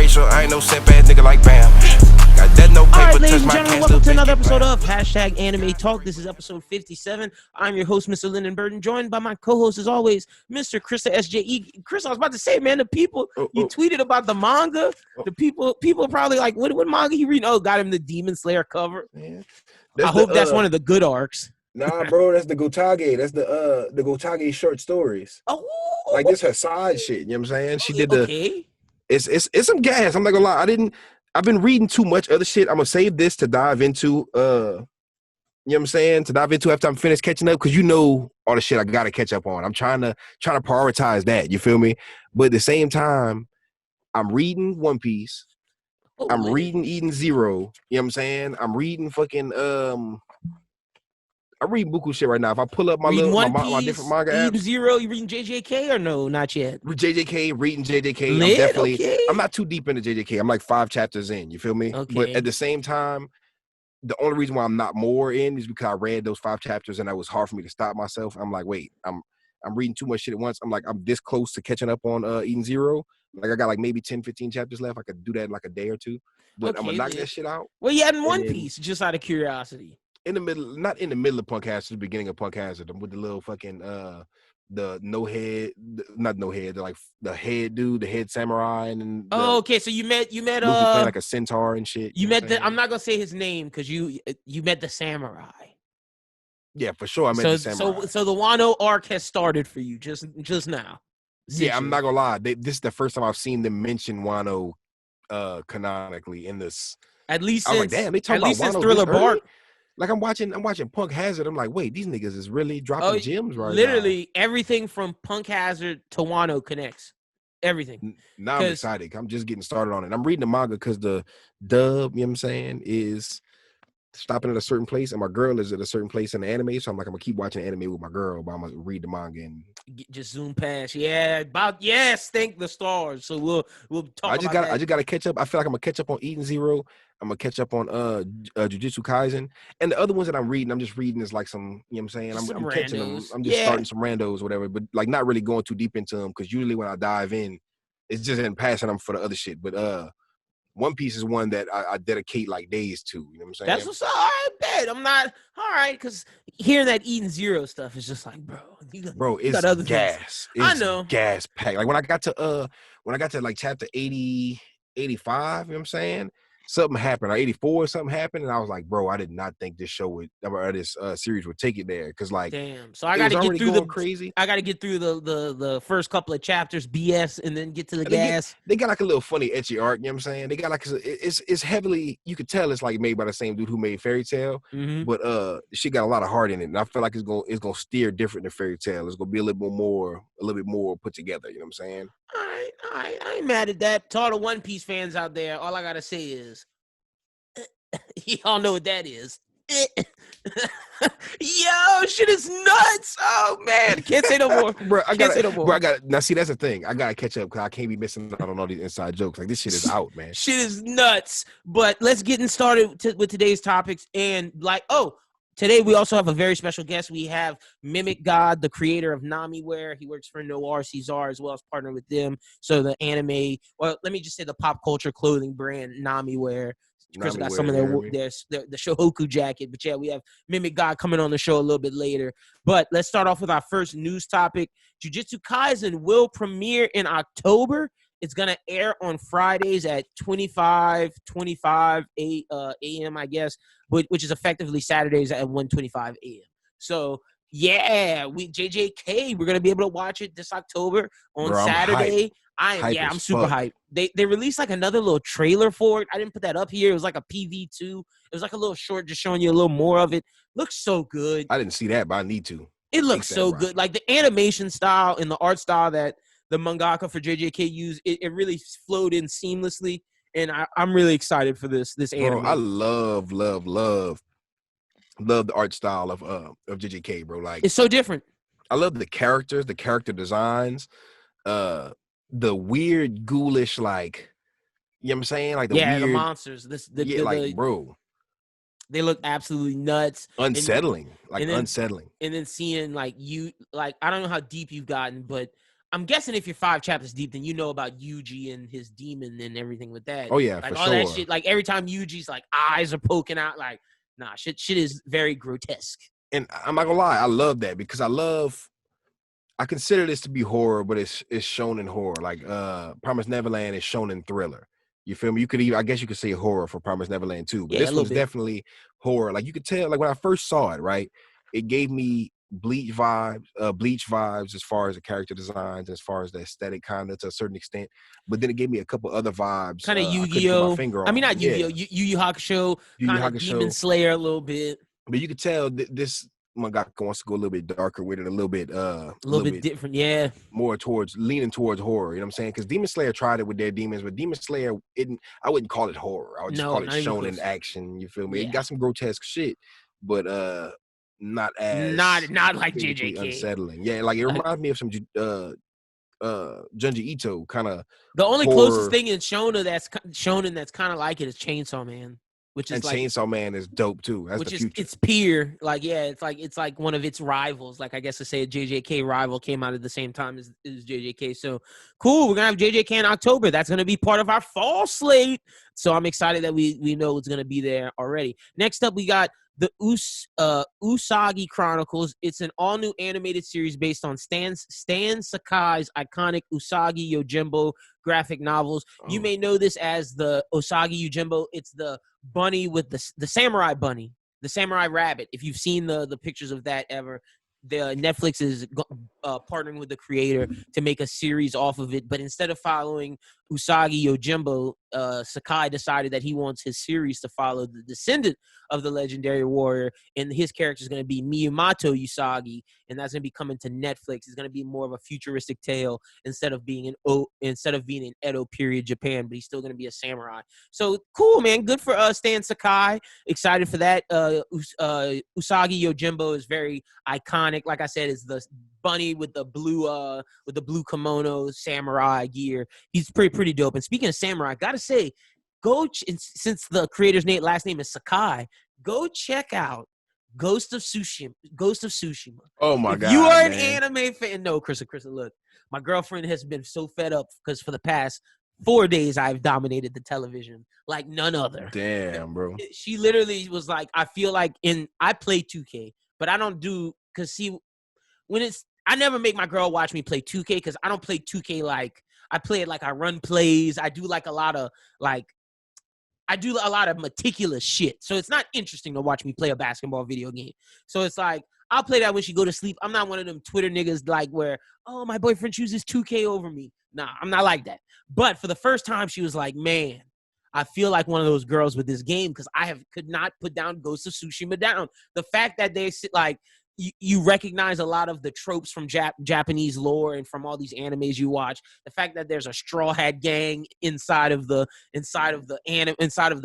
sure I ain't no simp ass nigga like Bam. Got that no paper, All right, ladies touch and my gentlemen, cash, welcome little to another bitch, episode Bam. of Hashtag Anime Talk. This is episode 57. I'm your host, Mr. Lyn Burton, joined by my co-host, as always, Mr. Chrissa SJE. Chris, I was about to say, man, the people, you tweeted about the manga. The people probably like, what manga you reading? Oh, got him the Demon Slayer cover. Man, I hope that's one of the good arcs. Nah, bro, that's the Gotage. That's the Gotage short stories. Oh, Like this her side shit. You know what I'm saying? She did the. Okay. It's some gas. I'm not gonna lie. I've been reading too much other shit. I'm gonna save this to dive into. You know what I'm saying? To dive into after I'm finished catching up, because you know all the shit I gotta catch up on. I'm trying to prioritize that. You feel me? But at the same time, I'm reading One Piece. I'm reading Eden Zero. You know what I'm saying? I'm reading fucking I'm reading buku shit right now. If I pull up my different manga apps, Eden Zero, you reading JJK or no? Not yet. JJK, reading JJK. Lit? I'm definitely. Okay. I'm not too deep into JJK. I'm like 5 chapters in. You feel me? Okay. But at the same time, the only reason why I'm not more in is because I read those 5 chapters and it was hard for me to stop myself. I'm like, wait, I'm reading too much shit at once. I'm like, I'm this close to catching up on Eden Zero. Like I got like maybe 10, 15 chapters left. I could do that in like a day or two. But I'm gonna knock that shit out. Well, you had in One Piece, just out of curiosity. In the middle, not in the middle of Punk Hazard, the beginning of Punk Hazard, with the little fucking the no head, not no head, like the head dude, the head samurai, and okay. So you met Luffy playing like a centaur and shit. You met the. I'm not gonna say his name because you met the samurai. Yeah, for sure. I met the samurai. So the Wano arc has started for you just now. Yeah, I'm not gonna lie. This is the first time I've seen them mention Wano canonically in this. At least since, like, damn, they talk at about least Wano since Thriller Bark. Like I'm watching Punk Hazard. I'm like, wait, these niggas is really dropping gems right literally now. Everything from Punk Hazard to Wano connects. Everything. Now I'm excited. I'm just getting started on it. I'm reading the manga because the dub, you know what I'm saying, is stopping at a certain place, and my girl is at a certain place in the anime. So I'm like, I'm gonna keep watching anime with my girl, but I'm gonna read the manga and just zoom past. Yeah, thank the stars. So we'll talk. I just gotta catch up. I feel like I'm gonna catch up on Eden Zero. I'm gonna catch up on Jujutsu Kaisen, and the other ones that I'm reading, I'm just reading is like some, you know what I'm saying, I'm catching them. I'm just starting some randos, whatever, but like not really going too deep into them because usually when I dive in, it's just in passing them for the other shit. But One Piece is one that I dedicate like days to. You know what I'm saying? That's what's up. I bet I'm not all right because hearing that Eden Zero stuff is just like, bro, it's other gas. It's I know, gas packed. Like when I got to like chapter 80, 85, you know what I'm saying? Something happened, or 84, something happened, and I was like, bro, I did not think this show would, or this series would take it there, because like, damn. So I got to get through crazy. I got to get through the first couple of chapters, BS, and then get to the gas. They got like a little funny, etchy arc. You know what I'm saying? They got like it's heavily, you could tell it's like made by the same dude who made Fairy Tail, but she got a lot of heart in it, and I feel like it's gonna steer different than Fairy Tail. It's gonna be a little bit more put together. You know what I'm saying? I ain't mad at that. To all the One Piece fans out there, all I gotta say is, y'all know what that is. Yo, shit is nuts. Oh man, can't say no more. Bro, I got now. See, that's the thing. I gotta catch up because I can't be missing out on all these inside jokes. Like this shit is out, man. Shit is nuts. But let's get started with today's topics. And today we also have a very special guest. We have MimicGawd, the creator of Nami Wear. He works for Noir Caesar as well as partnered with them. So the anime, well, let me just say the pop culture clothing brand Nami Wear. Chris got some of the Shohoku jacket, but yeah, we have MimicGawd coming on the show a little bit later. But let's start off with our first news topic. Jujutsu Kaisen will premiere in October. It's gonna air on Fridays at 25:25 a.m. I guess, which is effectively Saturdays at 1:25 a.m. So yeah, JJK, we're gonna be able to watch it this October on Saturday. I'm super hyped. They released like another little trailer for it. I didn't put that up here. It was like a PV2. It was like a little short, just showing you a little more of it. Looks so good. I didn't see that, but I need to. It looks so good. Like the animation style and the art style that the mangaka for JJK used, it really flowed in seamlessly. And I'm really excited for this anime. Bro, I love the art style of JJK, bro. Like it's so different. I love the characters, the character designs, the weird ghoulish, like, you know what I'm saying? Like the monsters. Bro. They look absolutely nuts. Unsettling. Unsettling. And then seeing I don't know how deep you've gotten, but I'm guessing if you're 5 chapters deep, then you know about Yuji and his demon and everything with that. Oh yeah, like for all sure. that shit. Like every time Yuji's like eyes are poking out, like nah, shit is very grotesque. And I'm not gonna lie, I love that because I consider this to be horror, but it's shown in horror. Like Promised Neverland is shown in thriller. You feel me? You could even, I guess you could say horror for Promised Neverland too, but Yeah, a this little one's bit. definitely horror. Like you could tell, like when I first saw it, right? It gave me Bleach vibes as far as the character designs, as far as the aesthetic, kind of to a certain extent. But then it gave me a couple other vibes. Kind of I couldn't put my Yu-Gi-Oh. finger I mean, on. not Yu-Gi-Oh. Yu Yu Hakusho, Yu Yu kind of Demon Hakusho. Slayer a little bit. But you could tell this mangaka wants to go a little bit darker with it, a little bit Different, yeah. more leaning towards horror. You know what I'm saying? Because Demon Slayer tried it with their demons, but Demon Slayer, I wouldn't call it horror. I would just call it shonen action. You feel me? Yeah. It got some grotesque shit, but not as not like physically JJK. unsettling. Yeah, like it reminds me of some Junji Ito kind of. The only horror. closest thing in shonen that's kind of like it is Chainsaw Man, which is And like Chainsaw Man is dope too. That's which the is future. its peer. Like yeah, it's like one of its rivals. Like I guess to say a JJK rival came out at the same time as JJK. So cool, we're gonna have JJK in October. That's gonna be part of our fall slate. So I'm excited that we know it's gonna be there already. Next up, we got the Usagi Chronicles. It's an all-new animated series based on Stan Sakai's iconic Usagi Yojimbo graphic novels. You may know this as the Usagi Yojimbo. It's the bunny with the samurai bunny, the samurai rabbit. If you've seen the pictures of that ever, the Netflix is partnering with the creator to make a series off of it. But instead of following Usagi Yojimbo, Sakai decided that he wants his series to follow the descendant of the legendary warrior, and his character is going to be Miyamoto Usagi, and that's going to be coming to Netflix. It's going to be more of a futuristic tale instead of being in Edo period Japan, but he's still going to be a samurai. So cool, man. Good for Stan Sakai. Excited for that. Usagi Yojimbo is very iconic. Like I said, is the bunny with the blue kimono samurai gear. He's pretty dope. And speaking of samurai, I gotta say, since the creator's last name is Sakai, go check out Ghost of Tsushima. Oh my if god! You are man. an anime fan. No, Chrissa, look, my girlfriend has been so fed up because for the past 4 days I've dominated the television like none other. Damn, bro. She literally was like, I feel like I play 2K, but I don't do because I never make my girl watch me play 2K because I don't play 2K like I play it like I run plays. I do like a lot of meticulous shit. So it's not interesting to watch me play a basketball video game. So it's like, I'll play that when she go to sleep. I'm not one of them Twitter niggas like where, oh, my boyfriend chooses 2K over me. Nah, I'm not like that. But for the first time, she was like, man, I feel like one of those girls with this game because could not put down Ghost of Tsushima down. The fact that they like, you recognize a lot of the tropes from Japanese lore and from all these animes you watch. The fact that there's a Straw Hat gang inside of the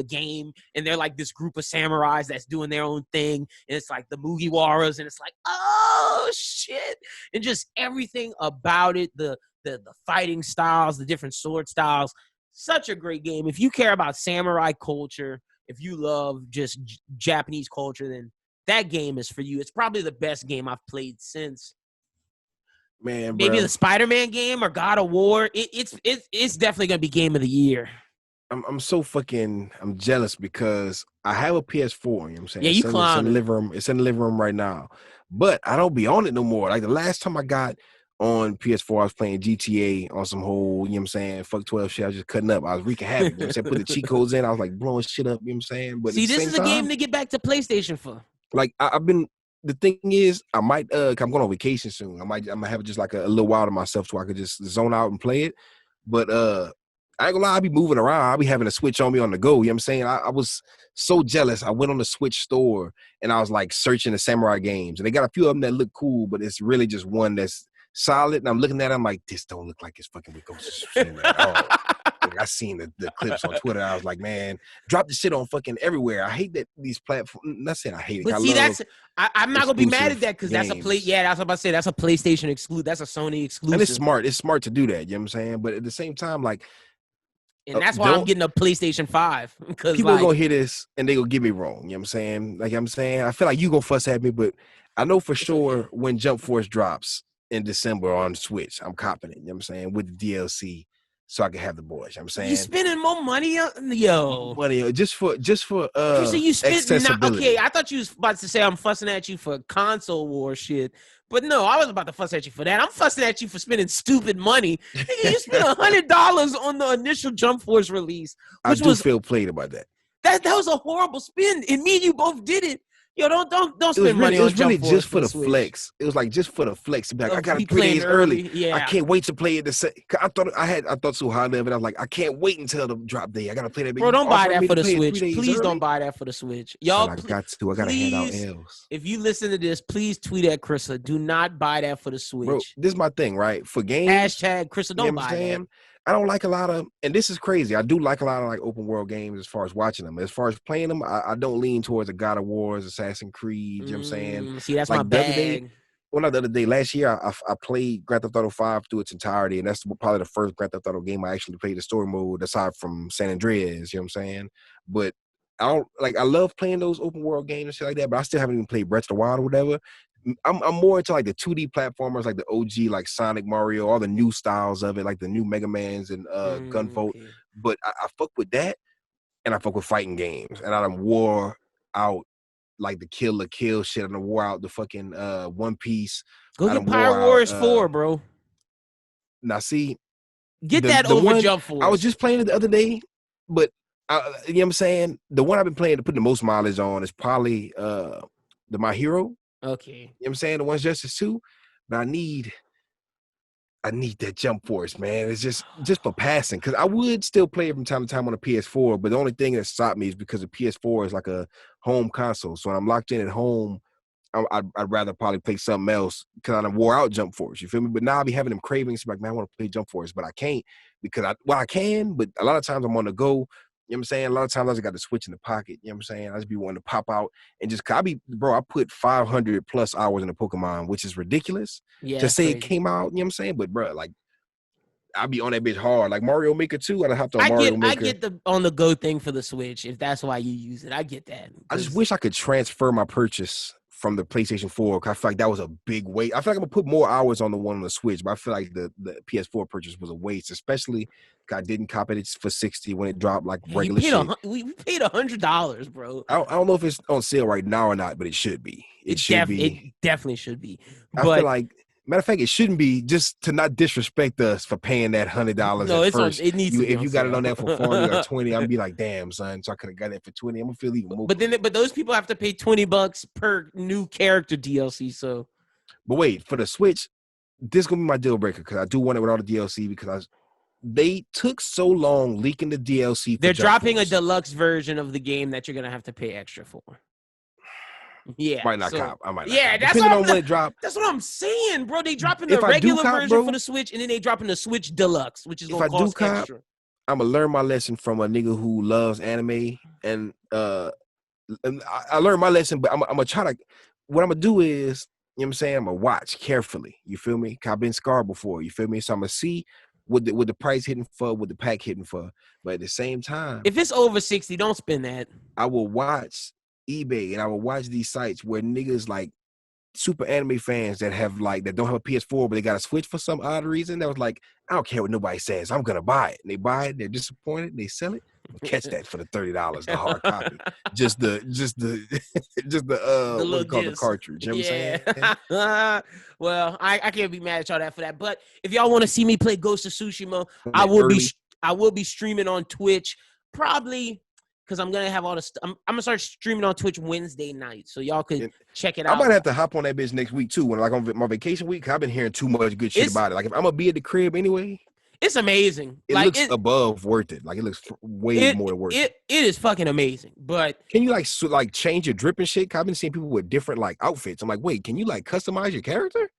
game, and they're like this group of samurais that's doing their own thing, and it's like the Mugiwaras, and it's like, oh shit, and just everything about it, the fighting styles, the different sword styles. Such a great game. If you care about samurai culture, if you love just Japanese culture, then that game is for you. It's probably the best game I've played since maybe the Spider-Man game or God of War. It's definitely gonna be game of the year. I'm jealous because I have a PS4. You know what I'm saying? Yeah, you it's in the living room. It's in the living room right now, but I don't be on it no more. Like the last time I got on PS4, I was playing GTA on some whole, you know what I'm saying, fuck 12 shit. I was just cutting up. I was wreaking havoc. You know what I'm saying? Put the cheat codes in. I was like blowing shit up. You know what I'm saying? But see, this is a game to get back to PlayStation for. Like I've been. The thing is, I might. I'm going on vacation soon. I'm gonna have just like a little while to myself so I could just zone out and play it. But I ain't gonna lie. I'll be moving around. I'll be having a Switch on me on the go. You know what I'm saying? I was so jealous. I went on the Switch store and I was like searching the samurai games, and they got a few of them that look cool, but it's really just one that's solid. And I'm looking at it, I'm like, this don't look like it's fucking with Ghost of Tsushima at all. I seen the clips on Twitter. I was like, man, drop the shit on fucking everywhere. I hate that these platforms. Not saying I hate it. But see, I'm not gonna be mad at that because that's a play. Yeah, that's what I'm about to say. That's a PlayStation exclusive. That's a Sony exclusive. And it's smart. It's smart to do that. You know what I'm saying? But at the same time, like, and that's why I'm getting a PlayStation 5 because people are gonna hear this and they gonna get me wrong. You know what I'm saying? Like I'm saying, I feel like you gonna fuss at me, but I know for sure when Jump Force drops, in December on Switch. I'm copping it. You know what I'm saying? With the DLC, so I can have the boys. You know what I'm saying? You spending more money on yo. Money just for Chrissa, you spent accessibility. okay. I thought you was about to say I'm fussing at you for console war shit, but no, I was about to fuss at you for that. I'm fussing at you for spending stupid money. Nigga, you spent $100 on the initial Jump Force release, which I do feel played about that. That was a horrible spin, and me and you both did it. Yo, don't spend money on Jump Force. It was really just for the Switch. flex. It was like just for the flex. To be like, I got it 3 playing days early. Yeah. I can't wait to play it. I thought so highly of it. I was like, I can't wait until the drop day. I gotta play that. Bro, don't buy that for the Switch. Please don't buy that for the Switch. Y'all, I gotta hand out L's. If you listen to this, please tweet at Chrissa. Do not buy that for the Switch. Bro, this is my thing, right? For games. Hashtag Chrissa, don't buy that. I don't like a lot of, and this is crazy. I do like a lot of like open world games as far as watching them. As far as playing them, I don't lean towards a God of Wars, Assassin's Creed. You know what I'm saying? See, that's like my bag. The other day, last year, I played Grand Theft Auto 5 through its entirety, and that's probably the first Grand Theft Auto game I actually played the story mode aside from San Andreas. You know what I'm saying? But I love playing those open world games and shit like that. But I still haven't even played Breath of the Wild or whatever. I'm more into like the 2D platformers, like the OG, like Sonic, Mario, all the new styles of it, like the new Mega Mans and Gunvolt. Okay. But I fuck with that, and I fuck with fighting games, and I done wore out like the Kill la Kill shit. I done wore out the fucking One Piece. Go get Pirate Warriors 4, bro. Now see, get that over Jump Force. I was just playing it the other day, but you know what I'm saying? The one I've been playing to put the most mileage on is probably the My Hero. Okay. You know what I'm saying? The One's Justice 2. But I need that Jump Force, man. It's just for passing. Because I would still play it from time to time on a PS4, but the only thing that stopped me is because the PS4 is like a home console. So when I'm locked in at home, I'd rather probably play something else because I done wore out Jump Force. You feel me? But now I'll be having them cravings. Like, man, I want to play Jump Force, but I can't because I can, but a lot of times I'm on the go. You know what I'm saying? A lot of times I just got the Switch in the pocket. You know what I'm saying? I just be wanting to pop out and just, I put 500 plus hours in the Pokemon, which is ridiculous to say crazy. It came out. You know what I'm saying? But bro, like, I be on that bitch hard. Like Mario Maker 2, I hopped on Mario Maker. I get the on the go thing for the Switch if that's why you use it. I get that. I just wish I could transfer my purchase from the PlayStation 4. Cause I feel like that was a big waste. I feel like I'm gonna put more hours on the one on the Switch, but I feel like the PS4 purchase was a waste, especially I didn't cop it for $60 when it dropped like regular shit. We paid $100, bro. I don't know if it's on sale right now or not, but it should be. It definitely should be. But I feel like, matter of fact, it shouldn't be just to not disrespect us for paying that $100. No, it's first. It needs to be if you got it on there for 40 or 20, I'd be like, damn, son. So I could have got it for 20. I'm gonna feel even more. But those people have to pay $20 per new character DLC. So, but wait, for the Switch, this is gonna be my deal breaker because I do want it with all the DLC because they took so long leaking the DLC. They're dropping a deluxe version of the game that you're gonna have to pay extra for. Yeah, might not cop. I might not. Yeah, that's what I'm saying, bro. They dropping the regular version for the Switch, and then they dropping the Switch Deluxe, which is gonna cost extra. I'm gonna learn my lesson from a nigga who loves anime, and I learned my lesson. But I'm gonna try to. What I'm gonna do is, you know what I'm saying, I'm gonna watch carefully. You feel me? Cause I've been scarred before. You feel me? So I'm gonna see what the price hitting for, what the pack hitting for. But at the same time, if it's over 60, don't spend that. I will watch eBay and I will watch these sites where niggas like super anime fans that don't have a PS4 but they got a Switch for some odd reason. That was like, I don't care what nobody says, I'm gonna buy it. And they buy it, they're disappointed, and they sell it. Catch that for the $30, the hard copy. Just the what you call the cartridge. You know what I'm saying? Well, I can't be mad at y'all for that. But if y'all want to see me play Ghost of Tsushima, I will be streaming on Twitch probably. Because I'm gonna have all the stuff. I'm gonna start streaming on Twitch Wednesday night, so y'all could check it out. I might have to hop on that bitch next week too. When like on my vacation week, I've been hearing too much good shit about it. Like if I'm gonna be at the crib anyway, it's amazing. It looks above worth it. Like it looks way more worth it. It is fucking amazing. But can you like change your drip and shit? Cause I've been seeing people with different like outfits. I'm like, wait, can you like customize your character?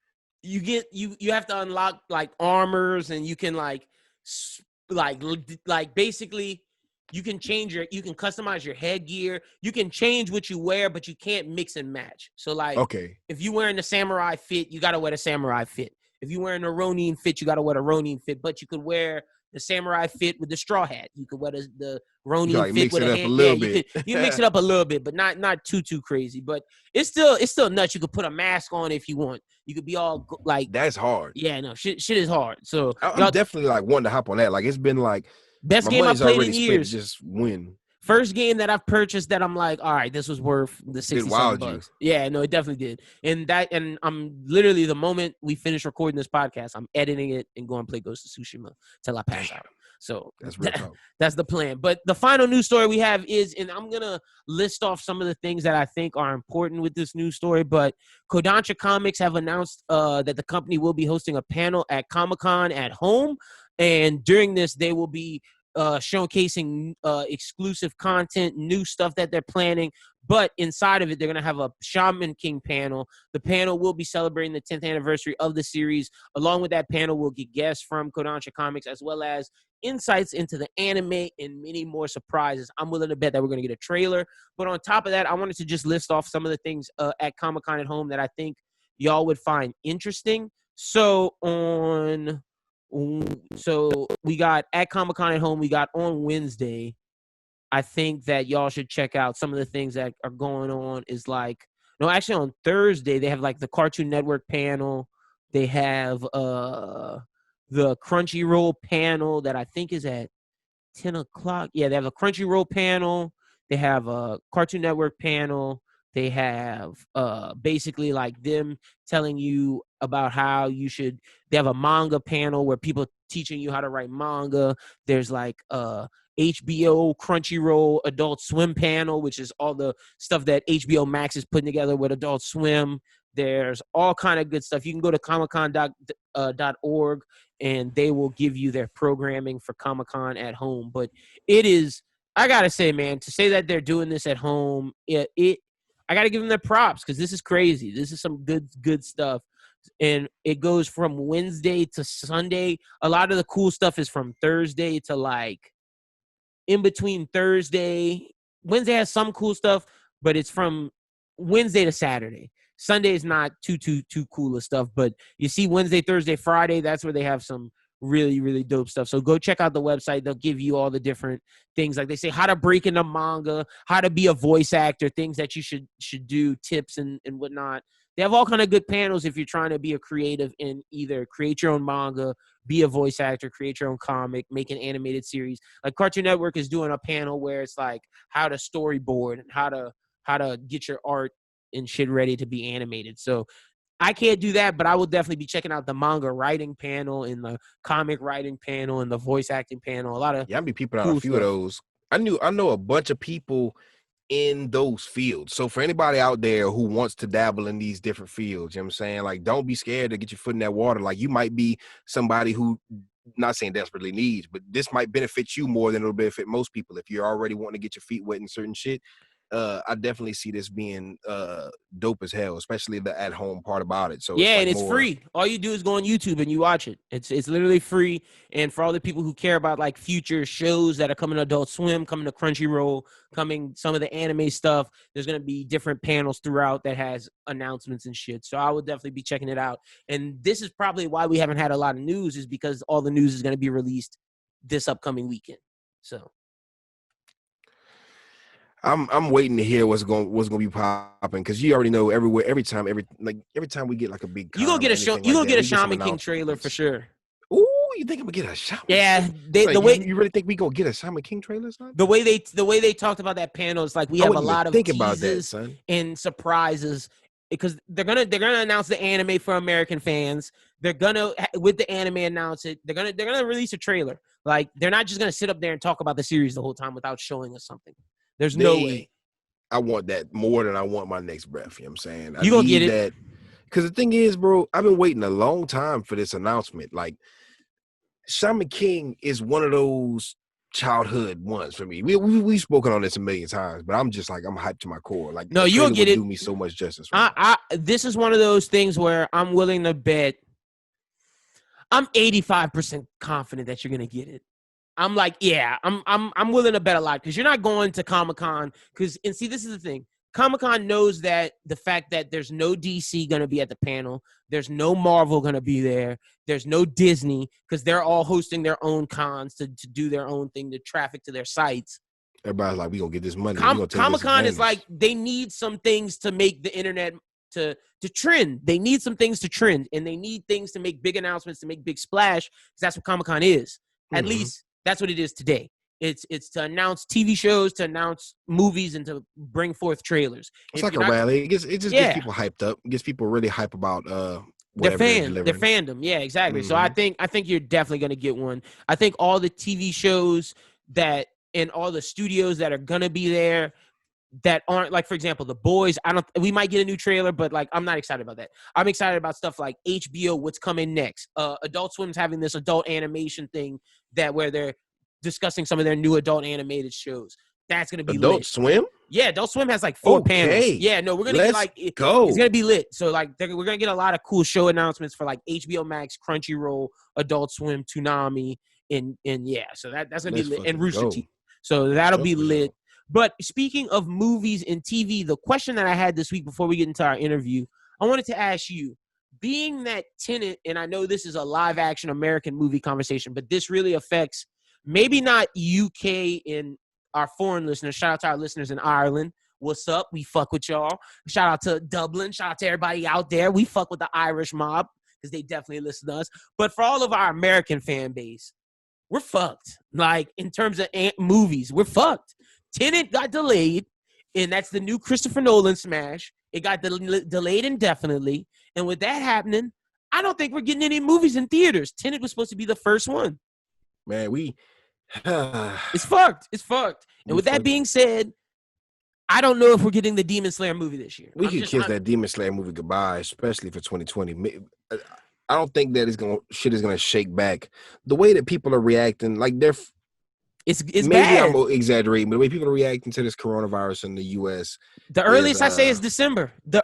You have to unlock like armors, and you can like basically. You can customize your headgear. You can change what you wear, but you can't mix and match. So like, okay, if you're wearing the samurai fit, you got to wear the samurai fit. If you're wearing a Ronin fit, you got to wear the Ronin fit, but you could wear the samurai fit with the straw hat. You could wear the You Ronin can, like, fit mix with it a up a hand. little Yeah, bit. you mix it up a little bit, but not too crazy. But it's still nuts. You could put a mask on if you want. You could be all like, That's hard. yeah, no, shit is hard. So I'm definitely like wanting to hop on that. Like it's been like best my game I money's played already in spent. years. Just win. First game that I've purchased that I'm like, all right, this was worth the $67 wowed you. bucks. Yeah, no, it definitely did. And I'm literally, the moment we finish recording this podcast, I'm editing it and going to play Ghost of Tsushima till I pass out. So That's real talk. that's the plan. But the final news story we have is, and I'm gonna list off some of the things that I think are important with this news story. But Kodansha Comics have announced that the company will be hosting a panel at Comic-Con at home, and during this, they will be showcasing exclusive content, new stuff that they're planning. But inside of it, they're going to have a Shaman King panel. The panel will be celebrating the 10th anniversary of the series. Along with that panel, we'll get guests from Kodansha Comics, as well as insights into the anime and many more surprises. I'm willing to bet that we're going to get a trailer. But on top of that, I wanted to just list off some of the things at Comic-Con at home that I think y'all would find interesting. So we got at Comic-Con at home, we got on Wednesday. I think that y'all should check out some of the things that are going on. Is like, no, actually on Thursday, they have like the Cartoon Network panel. They have the Crunchyroll panel that I think is at 10 o'clock. Yeah, they have a Crunchyroll panel. They have a Cartoon Network panel. They have basically like them telling you about how you should. They have a manga panel where people teaching you how to write manga. There's like HBO, Crunchyroll, Adult Swim panel, which is all the stuff that HBO Max is putting together with Adult Swim. There's all kind of good stuff. You can go to comiccon.org and they will give you their programming for Comic-Con at home. But it is, I gotta say, man, to say that they're doing this at home, I gotta give them their props because this is crazy. This is some good stuff. And it goes from Wednesday to Sunday. A lot of the cool stuff is from Thursday to like in between Thursday. Wednesday has some cool stuff, but it's from Wednesday to Saturday. Sunday is not too cool of stuff, but you see Wednesday, Thursday, Friday, that's where they have some really, really dope stuff. So go check out the website. They'll give you all the different things. Like they say, how to break into manga, how to be a voice actor, things that you should do, tips and whatnot. They have all kind of good panels if you're trying to be a creative and either create your own manga, be a voice actor, create your own comic, make an animated series. Like Cartoon Network is doing a panel where it's like how to storyboard and how to get your art and shit ready to be animated. So I can't do that, but I will definitely be checking out the manga writing panel and the comic writing panel and the voice acting panel. A lot of I be peeping out cool a few stuff. of those. I know a bunch of people in those fields. So for anybody out there who wants to dabble in these different fields, you know what I'm saying? Like, don't be scared to get your foot in that water. Like, you might be somebody who, not saying desperately needs, but this might benefit you more than it'll benefit most people. If you're already wanting to get your feet wet in certain shit, I definitely see this being dope as hell, especially the at-home part about it. So yeah, it's like and it's free. All you do is go on YouTube and you watch it. It's literally free. And for all the people who care about like future shows that are coming to Adult Swim, coming to Crunchyroll, coming some of the anime stuff, there's gonna be different panels throughout that has announcements and shit. So I would definitely be checking it out. And this is probably why we haven't had a lot of news, is because all the news is gonna be released this upcoming weekend. So I'm waiting to hear what's going to be popping, because you already know every time we get like a big you gonna get a show. You gonna get a Shaman King trailer for sure. Ooh, you think I'm gonna get a Shaman? Yeah, you really think we gonna get a Shaman King trailer, son? The way they talked about that panel is like we have a lot of about that, son, and surprises, because they're gonna announce the anime for American fans. They're gonna, with the anime, announce it. They're gonna release a trailer. Like, they're not just gonna sit up there and talk about the series the whole time without showing us something. There's no way. I want that more than I want my next breath. You know what I'm saying? You gonna get it. Because the thing is, bro, I've been waiting a long time for this announcement. Like, Shaman King is one of those childhood ones for me. We've spoken on this a million times, but I'm just like, I'm hyped to my core. Like, no, you'll get it. Do me so much justice. This is one of those things where I'm willing to bet. I'm 85% confident that you're gonna get it. I'm like, yeah, I'm willing to bet a lot, because you're not going to Comic-Con. And see, this is the thing. Comic-Con knows that the fact that there's no DC going to be at the panel, there's no Marvel going to be there, there's no Disney, because they're all hosting their own cons to do their own thing, to traffic to their sites. Everybody's like, we gonna get this money. Comic-Con is like, they need some things to make the internet to trend. They need some things to trend, and they need things to make big announcements, to make big splash, because that's what Comic-Con is. At least that's what it is today. It's to announce TV shows, to announce movies, and to bring forth trailers. It's like a rally. It just gets people hyped up. It gets people really hype about their fandom. Yeah, exactly. So I think you're definitely gonna get one. I think all the TV shows that and all the studios that are gonna be there that aren't, like, for example, The Boys. We might get a new trailer, but like, I'm not excited about that. I'm excited about stuff like HBO, what's coming next. Adult Swim's having this adult animation thing where they're discussing some of their new adult animated shows. That's gonna be Adult lit. Swim? Yeah, Adult Swim has like 4 panels. Yeah, no, we're gonna get like it's gonna be lit. So like we're gonna get a lot of cool show announcements for like HBO Max, Crunchyroll, Adult Swim, Toonami, and yeah, so that's gonna be lit. And Rooster Teeth. So that'll be lit. But speaking of movies and TV, the question that I had this week before we get into our interview, I wanted to ask you, being that Tenet, and I know this is a live action American movie conversation, but this really affects maybe not UK and our foreign listeners. Shout out to our listeners in Ireland. What's up? We fuck with y'all. Shout out to Dublin. Shout out to everybody out there. We fuck with the Irish mob because they definitely listen to us. But for all of our American fan base, we're fucked. Like, in terms of movies, we're fucked. Tenet got delayed, and that's the new Christopher Nolan smash. It got delayed indefinitely. And with that happening, I don't think we're getting any movies in theaters. Tenet was supposed to be the first one. Man, it's fucked. It's fucked. And with that being said, I don't know if we're getting the Demon Slayer movie this year. We could kiss that Demon Slayer movie goodbye, especially for 2020. I don't think that shit is gonna shake back. The way that people are reacting, like it's maybe bad. I'm exaggerating, but the way people are reacting to this coronavirus in the U.S. The earliest I say is December. The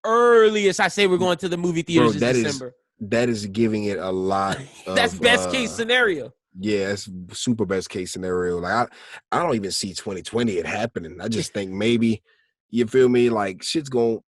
earliest I say we're going to the movie theaters is December. That is giving it a lot. That's best case scenario. Yeah, it's super best case scenario. Like I don't even see 2020 it happening. I just think maybe, you feel me, like shit's gonna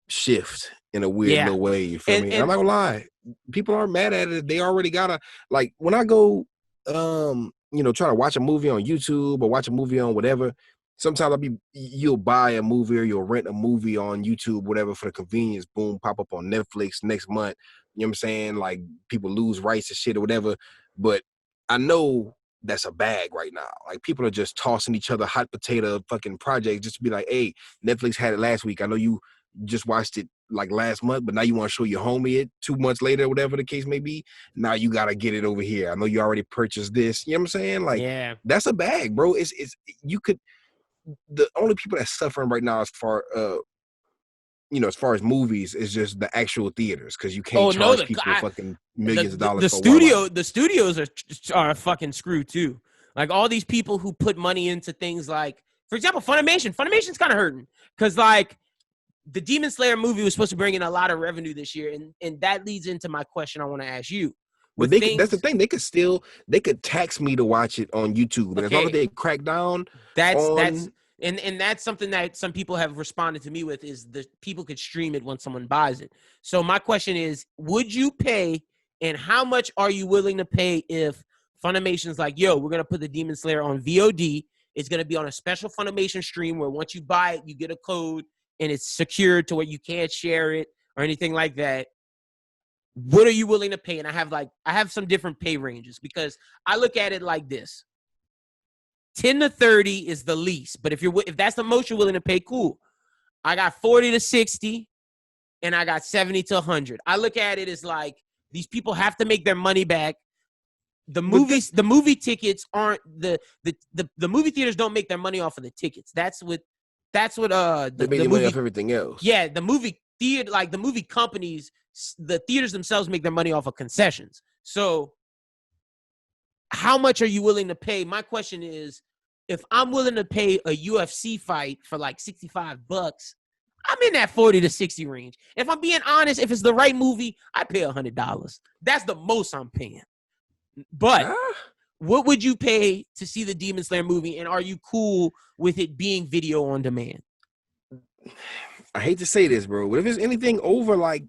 shift in a weird little way. You feel me? And I'm not gonna lie, people aren't mad at it. They already gotta, like, when I go try to watch a movie on YouTube or watch a movie on whatever, sometimes you'll buy a movie or you'll rent a movie on YouTube, whatever, for the convenience. Boom, pop up on Netflix next month. You know what I'm saying? Like, people lose rights and shit or whatever. But I know that's a bag right now. Like, people are just tossing each other hot potato fucking projects just to be like, hey, Netflix had it last week. I know you just watched it like last month, but now you want to show your homie it 2 months later, whatever the case may be. Now you got to get it over here. I know you already purchased this. You know what I'm saying? Like, that's a bag, bro. The only people that's suffering right now as far as movies is just the actual theaters, because you can't charge people fucking millions of dollars. The studios are fucking screwed too. Like, all these people who put money into things like, for example, Funimation. Funimation's kind of hurting because, like, the Demon Slayer movie was supposed to bring in a lot of revenue this year, and that leads into my question I want to ask you. But that's the thing. They could tax me to watch it on YouTube, but as long as they crack down, that's something that some people have responded to me with, is the people could stream it when someone buys it. So my question is, would you pay, and how much are you willing to pay if Funimation's like, yo, we're gonna put the Demon Slayer on VOD. It's gonna be on a special Funimation stream where once you buy it, you get a code and it's secured to where you can't share it or anything like that. What are you willing to pay? And I have some different pay ranges, because I look at it like this. 10 to 30 is the least, but if that's the most you're willing to pay, cool. I got 40 to 60, and I got 70 to 100. I look at it as like, these people have to make their money back. The movie tickets aren't the movie theaters don't make their money off of the tickets. That's what they make money off everything else. Yeah, the movie theater, like the movie companies, the theaters themselves make their money off of concessions. So how much are you willing to pay? My question is, if I'm willing to pay a UFC fight for like $65, I'm in that 40 to 60 range. If I'm being honest, if it's the right movie, I pay $100. That's the most I'm paying. But what would you pay to see the Demon Slayer movie, and are you cool with it being video on demand? I hate to say this, bro, but if it's anything over like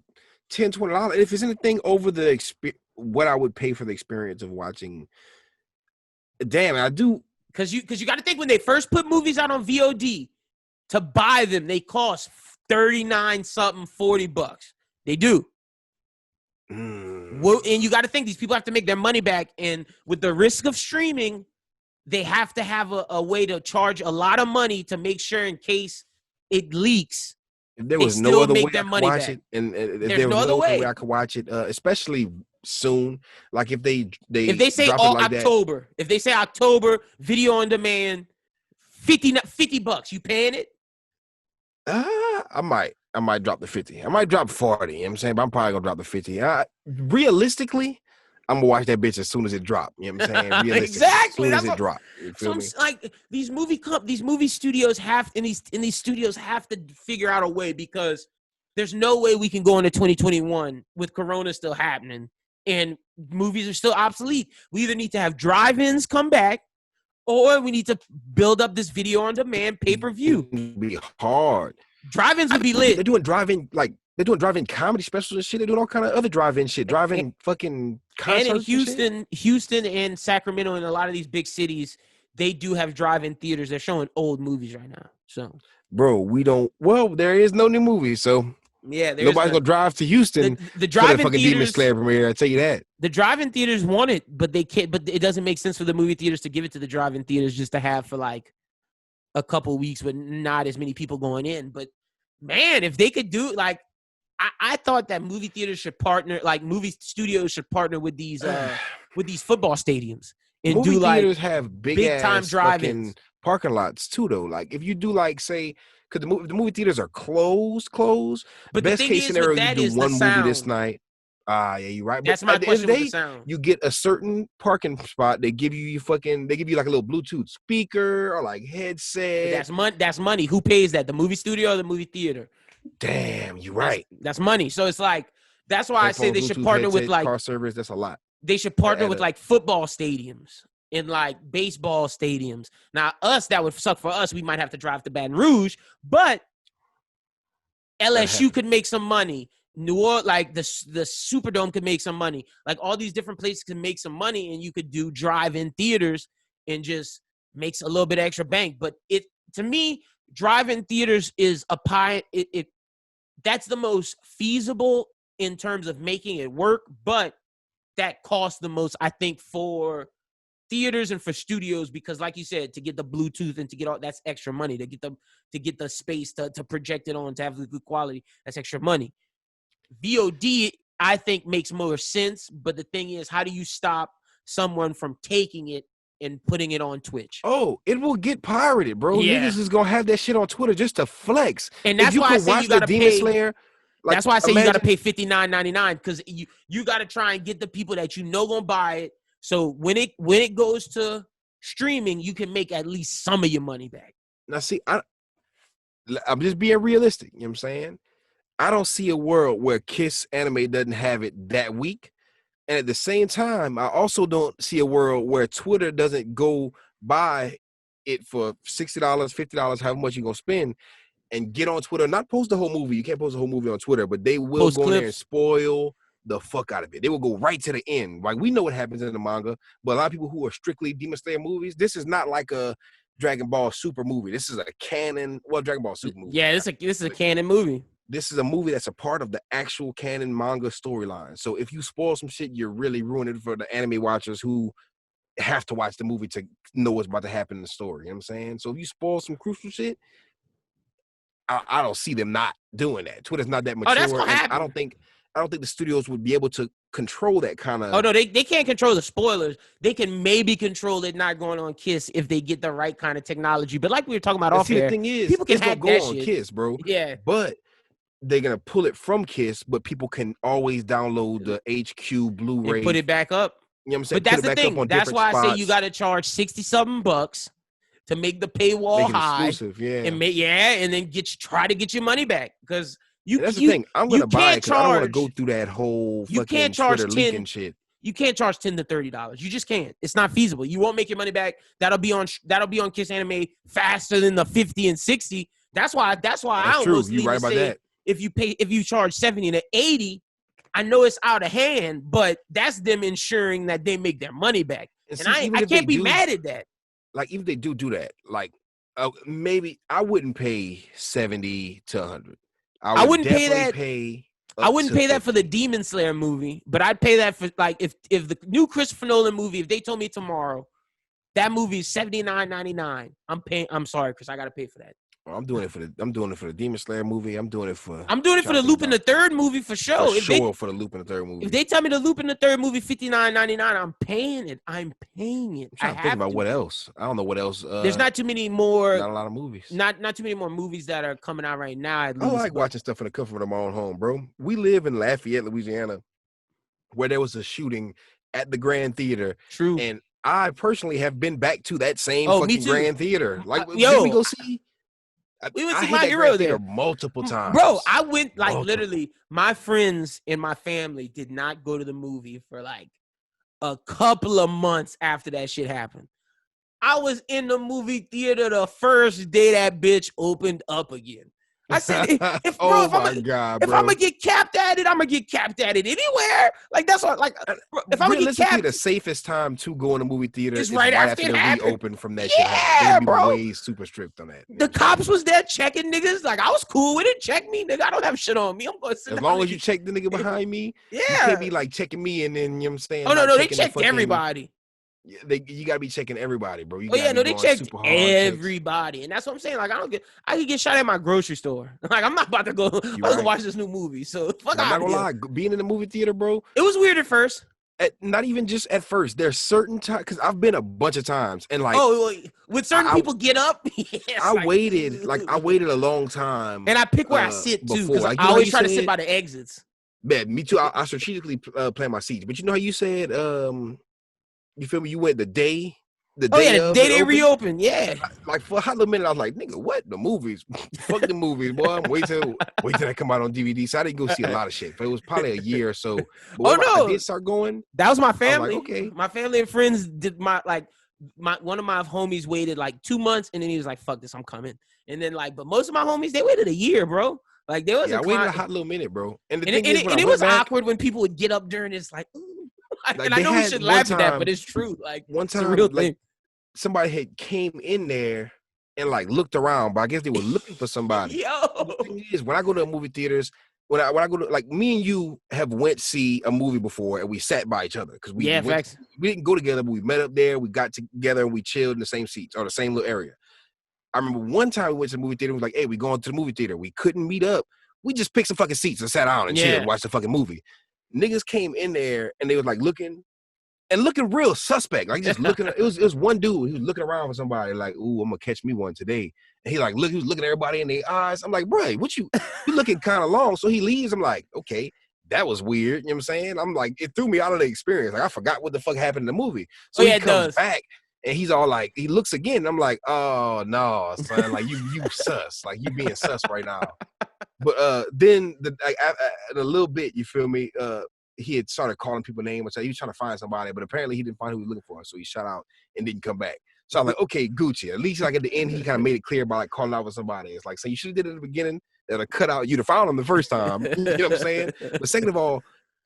$10, $20, if it's anything over the what I would pay for the experience of watching, damn, I do. Because you got to think when they first put movies out on VOD, to buy them, they cost $39 something, $40. They do. Well, and you got to think these people have to make their money back, and with the risk of streaming, they have to have a way to charge a lot of money to make sure in case it leaks. If there was no other way I could watch back. it, and if there was no other way I could watch it, especially soon, like if they say drop it like October, that, if they say October, video on demand, $50, you paying it? I might drop the 50. I might drop 40. You know what I'm saying? But I'm probably gonna drop the 50. Realistically, I'm gonna watch that bitch as soon as it drop. You know what I'm saying? Exactly. As soon as it drop. So I'm like, these movie studios have these studios have to figure out a way, because there's no way we can go into 2021 with Corona still happening and movies are still obsolete. We either need to have drive-ins come back, or we need to build up this video on demand pay-per-view. It'd be hard. Drive-ins would be lit. They're doing drive-in, like they're doing drive-in comedy specials and shit. They're doing all kind of other drive-in shit. Drive-in fucking concerts. And in Houston and Sacramento and a lot of these big cities, they do have drive-in theaters. They're showing old movies right now. So, bro, there is no new movies, so yeah, nobody's gonna drive to Houston. The drive-in fucking theaters, Demon Slayer premiere. I tell you that. The drive-in theaters want it, but they can't. But it doesn't make sense for the movie theaters to give it to the drive-in theaters just to have for like a couple weeks with not as many people going in. But man, if they could do like, I thought that movie theaters should partner, like movie studios should partner with these football stadiums and movie do like theaters have big time drive-ins, parking lots too. Though, like if you do like say. Because the movie theaters are closed. But best case scenario, you do one movie this night. Yeah, you're right. That's my question with the sound. You get a certain parking spot. They give you like a little Bluetooth speaker or like headset. But that's money. Who pays that? The movie studio or the movie theater? Damn, you're right. That's money. So it's like, that's why I say they should partner with like car service. That's a lot. They should partner with like football stadiums and like baseball stadiums. Now, that would suck for us. We might have to drive to Baton Rouge, but LSU could make some money. New Orleans, like the Superdome could make some money. Like all these different places can make some money, and you could do drive-in theaters and just makes a little bit of extra bank. But to me, drive-in theaters is a pie. That's the most feasible in terms of making it work, but that costs the most, I think, for theaters and for studios, because like you said, to get the Bluetooth and to get all that's extra money, to get the space to project it on, to have the good quality, that's extra money. VOD, I think, makes more sense, but the thing is, how do you stop someone from taking it and putting it on Twitch? Oh, it will get pirated, bro. Yeah. Niggas is gonna have that shit on Twitter just to flex. And that's why I say you gotta pay. Slayer, that's why I say you gotta pay $59.99, because you gotta try and get the people that you know gonna buy it. So when it goes to streaming, you can make at least some of your money back. Now, see, I'm just being realistic. You know what I'm saying? I don't see a world where Kiss Anime doesn't have it that week. And at the same time, I also don't see a world where Twitter doesn't go buy it for $60, $50, however much you're going to spend, and get on Twitter. Not post the whole movie. You can't post the whole movie on Twitter, but they will go in there and spoil the fuck out of it. They will go right to the end. Like, we know what happens in the manga, but a lot of people who are strictly Demon Slayer movies, this is not like a Dragon Ball Super movie. This is a canon, Dragon Ball Super movie. Yeah, this is a canon movie. This is a movie that's a part of the actual canon manga storyline. So if you spoil some shit, you're really ruining it for the anime watchers who have to watch the movie to know what's about to happen in the story. You know what I'm saying? So if you spoil some crucial shit, I don't see them not doing that. Twitter's not that mature. Oh, that's gonna happen. I don't think the studios would be able to control that kind of. Oh no, they can't control the spoilers. They can maybe control it not going on Kiss if they get the right kind of technology. But like we were talking about off air, the thing is, people can hack that on shit. Kiss, bro. Yeah, but they're gonna pull it from Kiss, but people can always download the HQ Blu-ray and put it back up. You know what I'm saying? But that's the thing. That's why I say you got to charge $60-something to make the paywall high, exclusive, yeah, and then try to get your money back, because that's the thing. I'm gonna buy it because I don't want to go through that whole fucking can't charge Twitter leaking shit. You can't charge $10 to $30. You just can't. It's not feasible. You won't make your money back. That'll be on Kiss Anime faster than the 50 and 60 That's why I That's true. almost You lean right to about say that. if you charge 70 to 80, I know it's out of hand, but that's them ensuring that they make their money back. And see, even I if they can't be do, mad at that. like even if they do that, like maybe I wouldn't pay 70 to 100. I I would wouldn't pay definitely that. pay I up wouldn't to pay that for the 50. Demon Slayer movie, but I'd pay that for like if the new Christopher Nolan movie, if they told me tomorrow that movie is $79.99, I'm paying. I'm sorry, Chris, I gotta pay for that. I'm doing it for the Demon Slayer movie. I'm doing it for the Lupin the Third movie for sure. For the Lupin the Third movie. If they tell me the Lupin the Third movie $59.99, I'm paying it. I'm paying it. I'm trying to think about what else. I don't know what else. There's not too many more. Not a lot of movies. Not too many more movies that are coming out right now. At least, I like watching stuff in the comfort of my own home, bro. We live in Lafayette, Louisiana, where there was a shooting at the Grand Theater. True. And I personally have been back to that same me fucking too. Grand Theater. Like, yo, did we go see? We went I to hit My that Hero Grand there Theater multiple times. Bro, I went literally. My friends and my family did not go to the movie for like a couple of months after that shit happened. I was in the movie theater the first day that bitch opened up again. I said, if I'm gonna get capped at it, I'm gonna get capped at it anywhere. Like that's what, like, if I'm gonna get capped, the safest time to go in a movie theater is right after the it reopen from that shit. They're gonna be way super strict on that. The cops was there checking niggas. Like I was cool with it. Check me, nigga. I don't have shit on me. I'm going to sit as down long as you check the nigga behind me. Yeah, you can't be like checking me and then you know what I'm saying. Oh no, they checked everybody. You gotta be checking everybody, bro. They checked everybody, and that's what I'm saying. Like I could get shot at my grocery store. Like I'm not about to go. Watch this new movie. So fuck. I'm not gonna lie. Being in the movie theater, bro, it was weird at first. Not even just at first. There's certain times because I've been a bunch of times, and like with certain people get up. I waited a long time, and I pick where I sit too because I always try to sit by the exits. Man, me too. I strategically plan my seats, but you know how you said you feel me? You went the day the day they reopened. Yeah. Like for a hot little minute, I was like, nigga, what? The movies? Fuck the movies, boy. Wait till they come out on DVD. So I didn't go see a lot of shit. But it was probably a year or so. But I did start going. That was my family. Like, okay. My family and friends did one of my homies waited like 2 months and then he was like, fuck this, I'm coming. And then but most of my homies, they waited a year, bro. Like there was I waited a hot little minute, bro. And it was awkward when people would get up during this like, ooh. And I know we should laugh at that, but it's true. Like one time, it's a real thing. Somebody had came in there and like looked around, but I guess they were looking for somebody. The thing is, when I go to movie theaters, when I go to like me and you have went see a movie before and we sat by each other because we didn't go together, but we met up there, we got together and we chilled in the same seats or the same little area. I remember one time we went to the movie theater and was like, hey, we going to the movie theater. We couldn't meet up. We just picked some fucking seats and sat down and chilled and watched the fucking movie. Niggas came in there and they was like looking real suspect, like just looking. It was one dude. He was looking around for somebody, like, "Ooh, I'm gonna catch me one today." And he was looking at everybody in their eyes. I'm like, "Bro, what you looking kind of long?" So he leaves. I'm like, "Okay, that was weird." You know what I'm saying? I'm like, it threw me out of the experience. Like I forgot what the fuck happened in the movie. So he comes back and he's all like, he looks again. And I'm like, "Oh no, son, like you sus, like you being sus right now." But then in a little bit, you feel me? He had started calling people names. So he was trying to find somebody, but apparently he didn't find who he was looking for. So he shot out and didn't come back. So I'm like, okay, Gucci. At least like at the end, he kind of made it clear by like calling out for somebody. It's like, so you should have did it at the beginning. That'll cut out. You'd have found him the first time. You know what I'm saying? But second of all,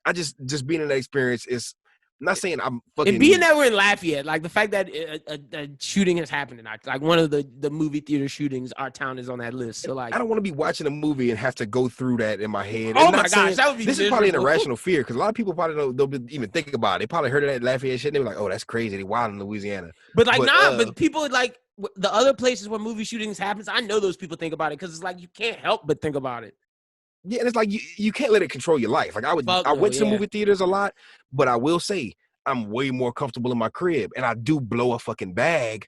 I just being in that experience is. I'm not saying I'm fucking. And being that we're in Lafayette, like the fact that a shooting has happened tonight, like one of the movie theater shootings, our town is on that list. So like, I don't want to be watching a movie and have to go through that in my head. Oh my gosh, that would be. This is probably an irrational fear because a lot of people probably don't even think about it. They probably heard of that Lafayette shit and they were like, "Oh, that's crazy. They wild in Louisiana." But but people like the other places where movie shootings happens. I know those people think about it because it's like you can't help but think about it. Yeah, and it's like you can't let it control your life. Like I went to movie theaters a lot, but I will say. I'm way more comfortable in my crib, and I do blow a fucking bag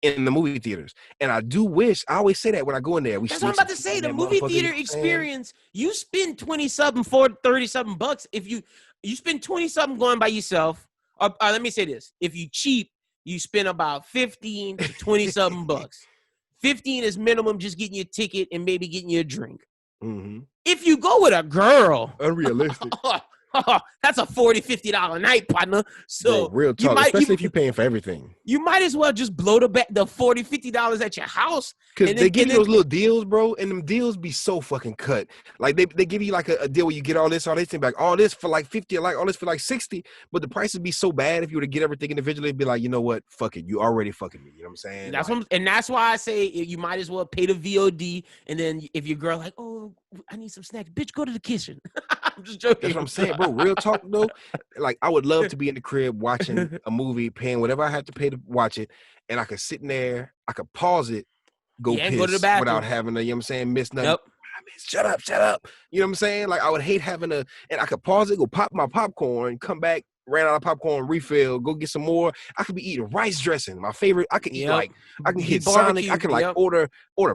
in the movie theaters. And I do wish, I always say that when I go in there. That's what I'm about to say. The movie theater experience, you spend 20-something, $30-something bucks. If you spend 20-something going by yourself, or let me say this. If you cheap, you spend about 15 to 20-something bucks. 15 is minimum, just getting your ticket and maybe getting you a drink. Mm-hmm. If you go with a girl. Unrealistic. that's a $40-$50 night, partner. So Bro, real talk, especially if you're paying for everything. You might as well just blow the $40-$50 at your house. Because they give you those little deals, bro, and them deals be so fucking cut. Like they give you like a deal where you get all this thing, like all this for like 50, like all this for like 60, but the prices be so bad if you were to get everything individually, it'd be like, you know what, fuck it, you already fucking me. You know what I'm saying? That's why I say you might as well pay the VOD, and then if your girl like, oh, I need some snacks, bitch, go to the kitchen. I'm just joking. That's what I'm saying, bro. Real talk though, like I would love to be in the crib watching a movie, paying whatever I have to pay to watch it, and I could sit in there, I could pause it, go piss go to the bathroom without having to, you know what I'm saying, miss nothing. Yep. Shut up. You know what I'm saying? Like I would hate having and I could pause it, go pop my popcorn, come back, ran out of popcorn, refill, go get some more. I could be eating rice dressing, my favorite. I could eat I can hit Sonic. I could like order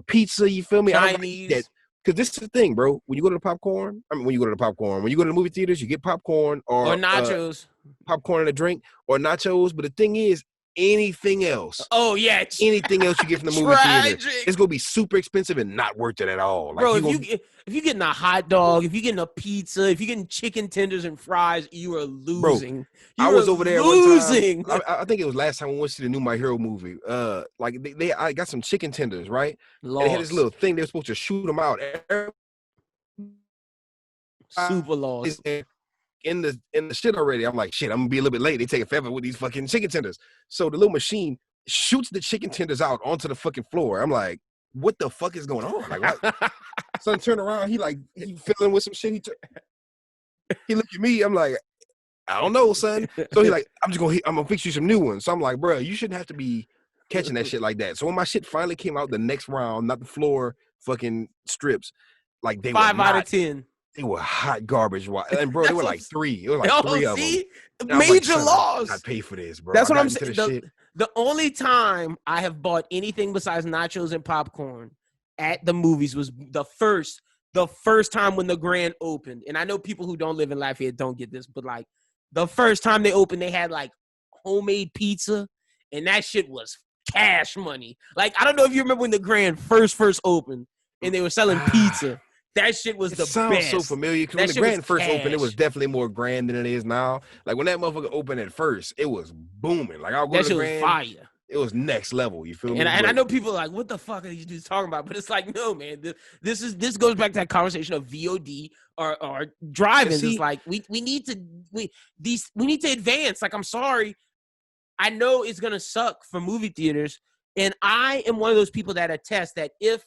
pizza. You feel me? Chinese. Because this is the thing, bro. When you go to the movie theaters, you get popcorn or nachos, popcorn and a drink, or nachos. But the thing is, anything else. Oh yeah, anything else you get from the movie theater, it's gonna be super expensive and not worth it at all. Like, bro, if you're getting a hot dog, if you're getting a pizza, if you're getting chicken tenders and fries, you are losing. Bro, I was over there losing. One time. I think it was last time we went to the new My Hero movie. Like I got some chicken tenders, right? And they had this little thing they were supposed to shoot them out. Super lost. In the shit already. I'm like, shit, I'm gonna be a little bit late. They take forever with these fucking chicken tenders. So the little machine shoots the chicken tenders out onto the fucking floor. I'm like, what the fuck is going on? Like, what? Son turn around, he fiddling with some shit. He looked at me. I'm like, I don't know, son. So he like, I'm gonna fix you some new ones. So I'm like, bro, you shouldn't have to be catching that shit like that. So when my shit finally came out the next round, not the floor fucking strips, like they 5 out of 10. They were hot garbage, and bro, they were like 3. It was like 3 of them. Major loss. I pay for this, bro. That's what I'm saying. The only time I have bought anything besides nachos and popcorn at the movies was the first time when the Grand opened. And I know people who don't live in Lafayette don't get this, but like the first time they opened, they had like homemade pizza, and that shit was cash money. Like I don't know if you remember when the Grand first opened, and they were selling pizza. That shit was the best. It sounds so familiar. Because when the Grand first opened, it was definitely more grand than it is now. Like when that motherfucker opened at first, it was booming. Like I'll go to the Grand. Was fire. It was next level. You feel me? And I know people are like, what the fuck are these dudes talking about? But it's like, no, man. This goes back to that conversation of VOD or driving. It's like we need to advance. Like I'm sorry, I know it's gonna suck for movie theaters, and I am one of those people that attest that if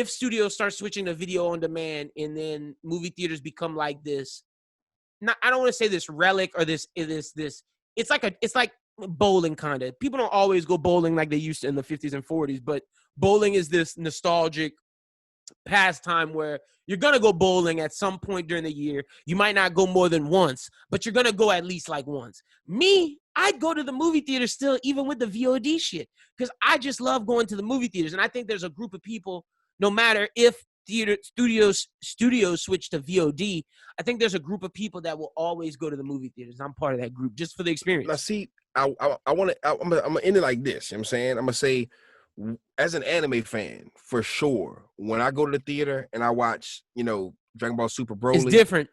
studios start switching to video on demand and then movie theaters become like this, I don't want to say this relic or this, it's like bowling kind of. People don't always go bowling like they used to in the 50s and 40s, but bowling is this nostalgic pastime where you're going to go bowling at some point during the year. You might not go more than once, but you're going to go at least like once. Me, I'd go to the movie theater still, even with the VOD shit, because I just love going to the movie theaters. And I think there's a group of people, no matter if studios switch to VOD, I think there's a group of people that will always go to the movie theaters. I'm part of that group just for the experience. Now, see, I'm gonna end it like this. You know what I'm saying? I'm gonna say, as an anime fan, for sure, when I go to the theater and I watch, Dragon Ball Super Broly, it's different.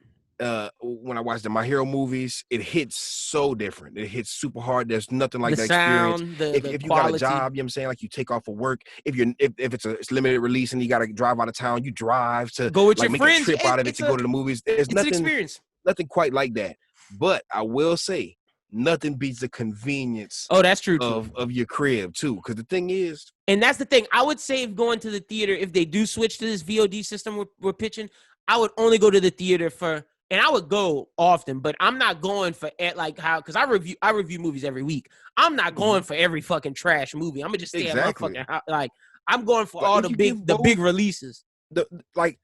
When I watch the My Hero movies, it hits so different. It hits super hard. There's nothing like the that sound, experience. If you got a job, you know what I'm saying, like you take off for work. If it's limited release and you got to drive out of town, you drive to go with like your make friends. A trip out of it to go to the movies. There's nothing quite like that. But I will say, nothing beats the convenience. Oh, that's true. Of your crib too, because the thing is, and that's the thing. I would say if going to the theater, if they do switch to this VOD system we're pitching, I would only go to the theater for. And I would go often, but I'm not going for because I review movies every week. I'm not going for every fucking trash movie. I'm gonna just stay at my fucking house. Like I'm going for all the big releases. I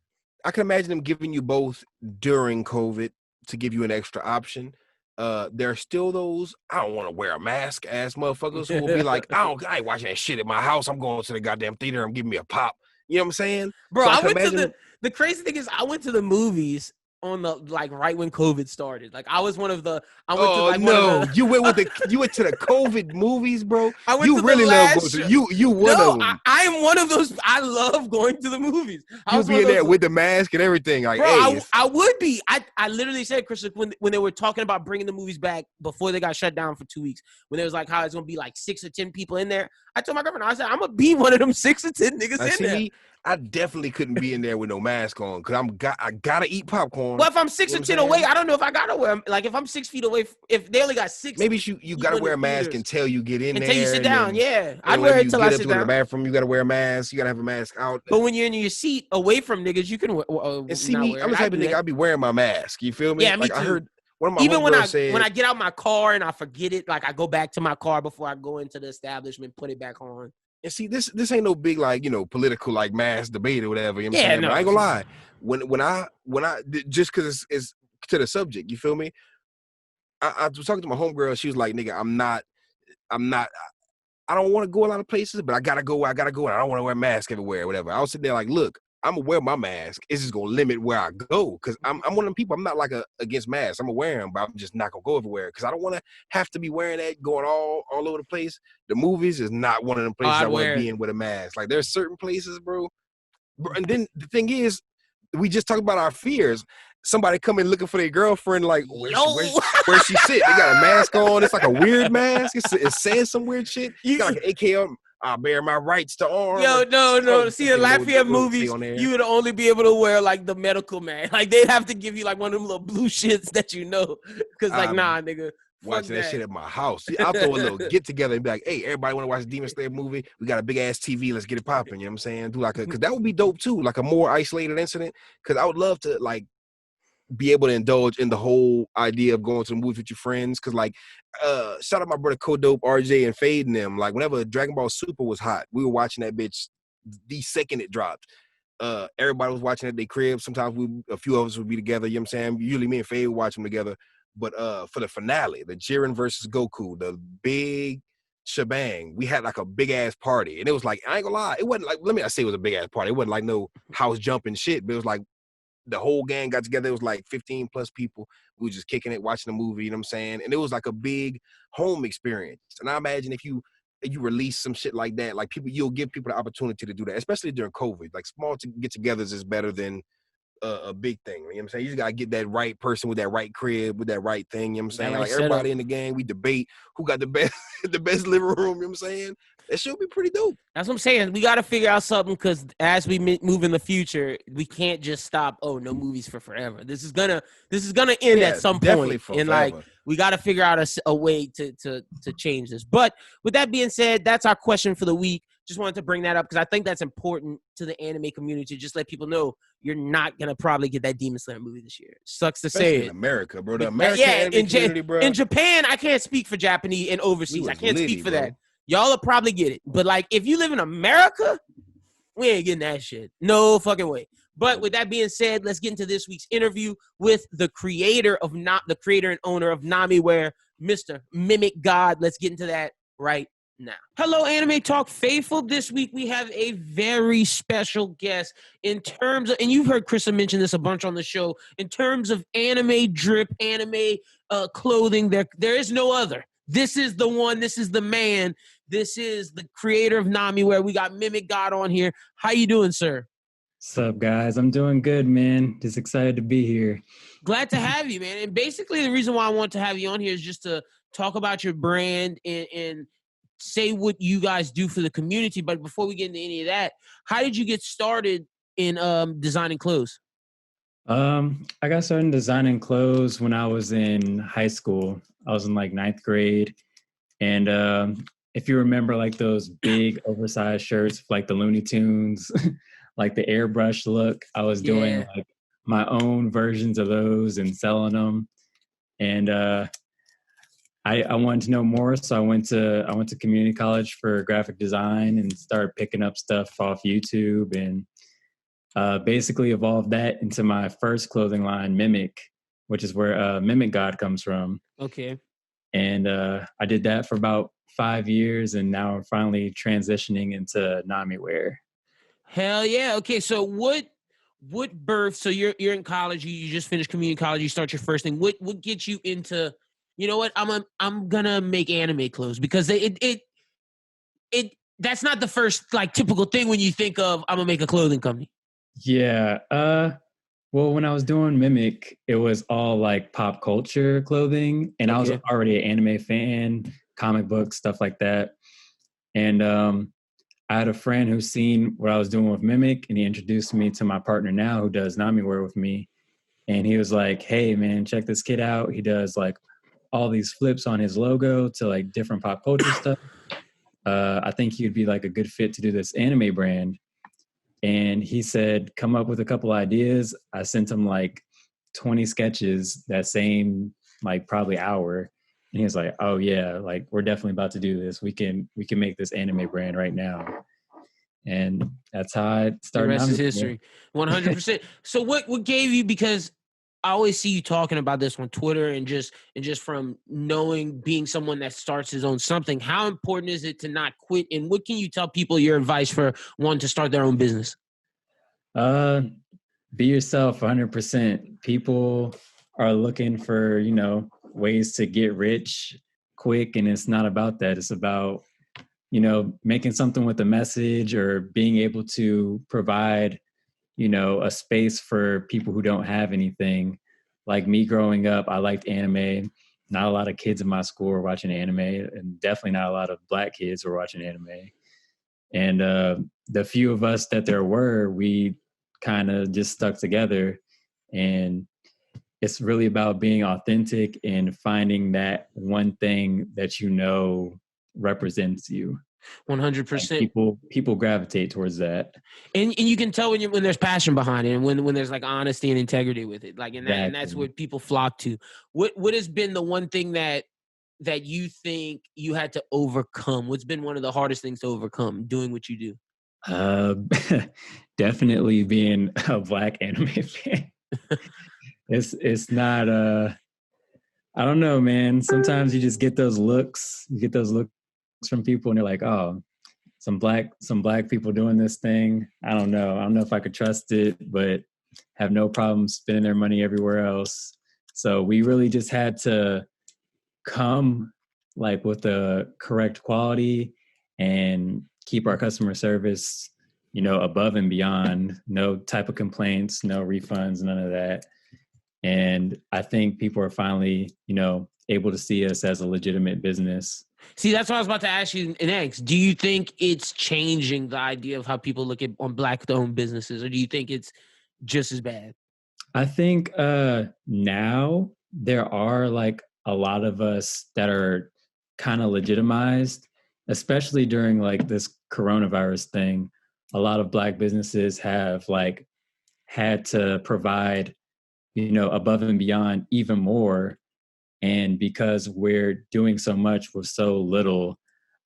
can imagine them giving you both during COVID to give you an extra option. There are still those I don't want to wear a mask ass motherfuckers who will be like, I ain't watching that shit at my house. I'm going to the goddamn theater. I'm giving me a pop. You know what I'm saying? Bro, so the crazy thing is I went to the movies. on the like right when COVID started. Like I was one of the. I went to Oh like no, one of the, you went to the COVID movies, bro. I went You to the really love going last to show. you one No, of them. I am one of those. I love going to the movies. I You was one be of in there those. with the mask and everything. Like, Bro, hey, I would be. I literally said, Chris, when they were talking about bringing the movies back before they got shut down for 2 weeks, when it was like how it's gonna be like 6 or 10 people in there, I told my girlfriend, I said, I'm gonna be one of them 6 or 10 niggas I in see there. me. I definitely couldn't be in there with no mask on because I gotta eat popcorn. Well, if I'm 6 You or know 10 what I'm away, saying? I don't know if I gotta wear. Like if I'm 6 feet away, if they only got 6 Maybe you gotta people in wear the a mask theaters until you get in until there. you sit down. Then, Yeah, I'd and wear whenever it you till I get up sit to go to the down. bathroom, you gotta wear a mask. You gotta have a mask out. But when you're in your seat away from niggas, you can And see not me, wear I'm it. the I type of do nigga that. I be wearing my mask. You feel me? Yeah, me Like I too. heard one of my Even when homegirls said, I get out my car and I forget it, like I go back to my car before I go into the establishment, put it back on. and see this ain't no big like political like mass debate or whatever. You know what I'm Yeah, saying? But I ain't no. gonna lie. When I just because it's to the subject, you feel me? I was talking to my homegirl. She was like, "Nigga, I'm not. I don't want to go a lot of places, but I gotta go. I gotta go. And I don't want to wear a mask everywhere, or whatever." I was sitting there like, "Look, I'm gonna wear my mask. It's just gonna limit where I go because I'm one of them people. I'm not like against masks. I'm gonna wear them, but I'm just not gonna go everywhere because I don't want to have to be wearing that going all over the place. The movies is not one of them places I I'd want to wear be it. in with a mask. Like there's certain places, bro. And then the thing is, we just talked about our fears. Somebody coming looking for their girlfriend, like Yo, where she sit? They got a mask on. It's like a weird mask. It says some weird shit. You got like an AK on. I bear my rights to arm. yo, no. See, in Nigga, Lafayette don't say movies, on there. you would only be able to wear like the medical man. Like they'd have to give you like one of them little blue shits that because like I'm nah, nigga, fuck watching that that. shit at my house. I'll throw a little get together and be like, hey, everybody want to watch a Demon Slayer movie? We got a big ass TV. Let's get it popping. You know what I'm saying? Do like because that would be dope too, like a more isolated incident. Because I would love to like be able to indulge in the whole idea of going to the movies with your friends. Cause like, shout out my brother Kodope, RJ, and Fade and them. Like whenever Dragon Ball Super was hot, we were watching that bitch the second it dropped. Everybody was watching at their crib. Sometimes a few of us would be together. You know what I'm saying? Usually me and Fade would watch them together. But for the finale, the Jiren versus Goku, the big shebang, we had like a big ass party. And it was like, I ain't gonna lie, it wasn't like, I say it was a big ass party. It wasn't like no house jumping shit, but it was like the whole gang got together. It was like 15 plus people. We were just kicking it, watching the movie, you know what I'm saying? And it was like a big home experience. And I imagine if you release some shit like that, like you'll give people the opportunity to do that, especially during COVID. Like small get-togethers is better than a big thing. You know what I'm saying? You just gotta get that right person with that right crib, with that right thing. You know what I'm saying? That right Like everybody setup. in the gang, we debate who got the best the best living room. You know what I'm saying? That should be pretty dope. That's what I'm saying. We got to figure out something because as we move in the future, we can't just stop. Oh, no movies for forever. This is gonna end Yeah, at some definitely point, for and like forever. we got to figure out a way to change this. But with that being said, that's our question for the week. Just wanted to bring that up because I think that's important to the anime community. Just let people know you're not gonna probably get that Demon Slayer movie this year. Sucks to Especially say in it. America, bro. The But American anime community, bro. in Japan, I can't speak for Japanese and overseas. I can't speak for that. Y'all will probably get it. But like if you live in America, we ain't getting that shit. No fucking way. But with that being said, let's get into this week's interview with the creator and owner of Nami Wear, Mr. MimicGawd. Let's get into that right now. Hello, Anime Talk faithful. This week we have a very special guest in terms of, and you've heard Chrissa mention this a bunch on the show, in terms of anime drip, anime clothing, there is no other. This is the one. This is the man. This is the creator of Nami Wear. We got MimicGawd on here. How you doing, sir? What's up, guys? I'm doing good, man. Just excited to be here. Glad to have you, man. And basically the reason why I want to have you on here is just to talk about your brand and say what you guys do for the community. But before we get into any of that, how did you get started in designing clothes? I got started designing clothes when I was in high school. I was in like 9th grade. And if you remember like those big oversized shirts, like the Looney Tunes, like the airbrush look, I was doing like my own versions of those and selling them. And I wanted to know more, so I went to community college for graphic design and started picking up stuff off YouTube and basically evolved that into my first clothing line, Mimic, which is where MimicGawd comes from. Okay. And I did that for about 5 years, and now I'm finally transitioning into Nami Wear. Hell yeah. Okay, so what birth? So you're in college. You just finished community college. You start your first thing. What gets you into? You know what? I'm gonna make anime clothes because it that's not the first like typical thing when you think of I'm gonna make a clothing company. Yeah. Well, when I was doing Mimic, it was all like pop culture clothing, and I was already an anime fan, comic books, stuff like that. And I had a friend who's seen what I was doing with Mimic, and he introduced me to my partner now who does Nami Wear with me. And he was like, hey, man, check this kid out. He does like all these flips on his logo to like different pop culture stuff. I think he'd be like a good fit to do this anime brand. And he said, come up with a couple ideas. I sent him like 20 sketches that same like probably hour. And he was like, oh yeah, like we're definitely about to do this. We can make this anime brand right now. And that's how I started. The rest is history. 100%. So what gave you, because I always see you talking about this on Twitter and just from knowing, being someone that starts his own something, how important is it to not quit? And what can you tell people your advice for one to start their own business? Be yourself 100%. People are looking for, ways to get rich quick. And it's not about that. It's about, making something with a message or being able to provide, a space for people who don't have anything. Like me growing up, I liked anime. Not a lot of kids in my school were watching anime, and definitely not a lot of Black kids were watching anime. And the few of us that there were, we kind of just stuck together. And it's really about being authentic and finding that one thing that represents you. 100%. People gravitate towards that, and you can tell when there's passion behind it, and when there's like honesty and integrity with it, like exactly. And that's what people flock to. What has been the one thing that you think you had to overcome? What's been one of the hardest things to overcome doing what you do? Definitely being a Black anime fan. It's not I don't know, man. Sometimes you just get those looks. You get those looks from people, and they're like, "Oh, some black people doing this thing." I don't know if I could trust it, but have no problem spending their money everywhere else. So we really just had to come like with the correct quality and keep our customer service, above and beyond. No type of complaints, no refunds, none of that. And I think people are finally, able to see us as a legitimate business. See, that's what I was about to ask you next. Do you think it's changing the idea of how people look at on Black-owned businesses, or do you think it's just as bad? I think now there are like a lot of us that are kind of legitimized, especially during like this coronavirus thing. A lot of Black businesses have like had to provide, above and beyond even more. And because we're doing so much with so little,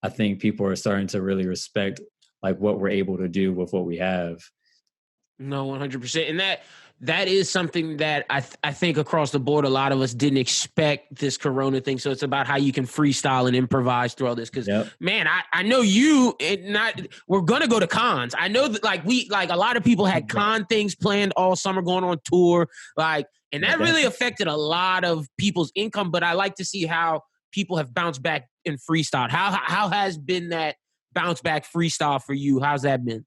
I think people are starting to really respect like what we're able to do with what we have. No, 100%. And that is something that I think across the board, a lot of us didn't expect this Corona thing. So it's about how you can freestyle and improvise through all this. Because, man, I know we're going to go to cons. I know that a lot of people had con things planned all summer, going on tour, and that really affected a lot of people's income. But I like to see how people have bounced back and freestyled. How has been that bounce back freestyle for you? How's that been?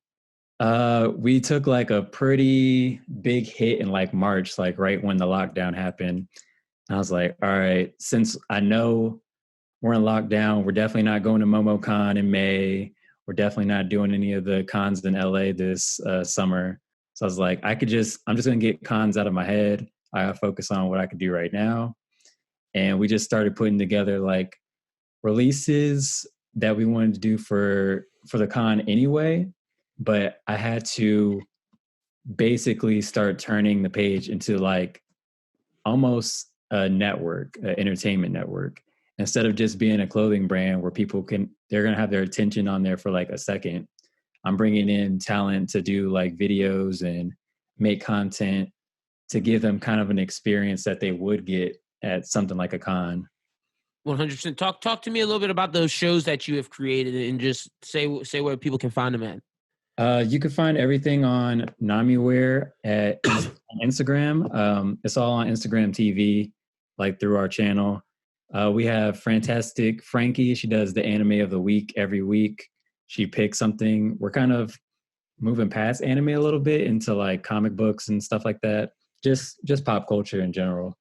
We took like a pretty big hit in like March, like right when the lockdown happened. And I was like, all right, since I know we're in lockdown, we're definitely not going to MomoCon in May. We're definitely not doing any of the cons in LA this summer. So I was like, I'm just going to get cons out of my head. I gotta focus on what I could do right now. And we just started putting together like releases that we wanted to do for the con anyway. But I had to basically start turning the page into like almost a network, an entertainment network, instead of just being a clothing brand where they're going to have their attention on there for like a second. I'm bringing in talent to do like videos and make content to give them kind of an experience that they would get at something like a con. 100%. Talk to me a little bit about those shows that you have created, and just say where people can find them at. You can find everything on Nami Wear at on Instagram. It's all on Instagram TV, like through our channel. We have Fantastic Frankie. She does the anime of the week every week. She picks something. We're kind of moving past anime a little bit into like comic books and stuff like that. Just pop culture in general.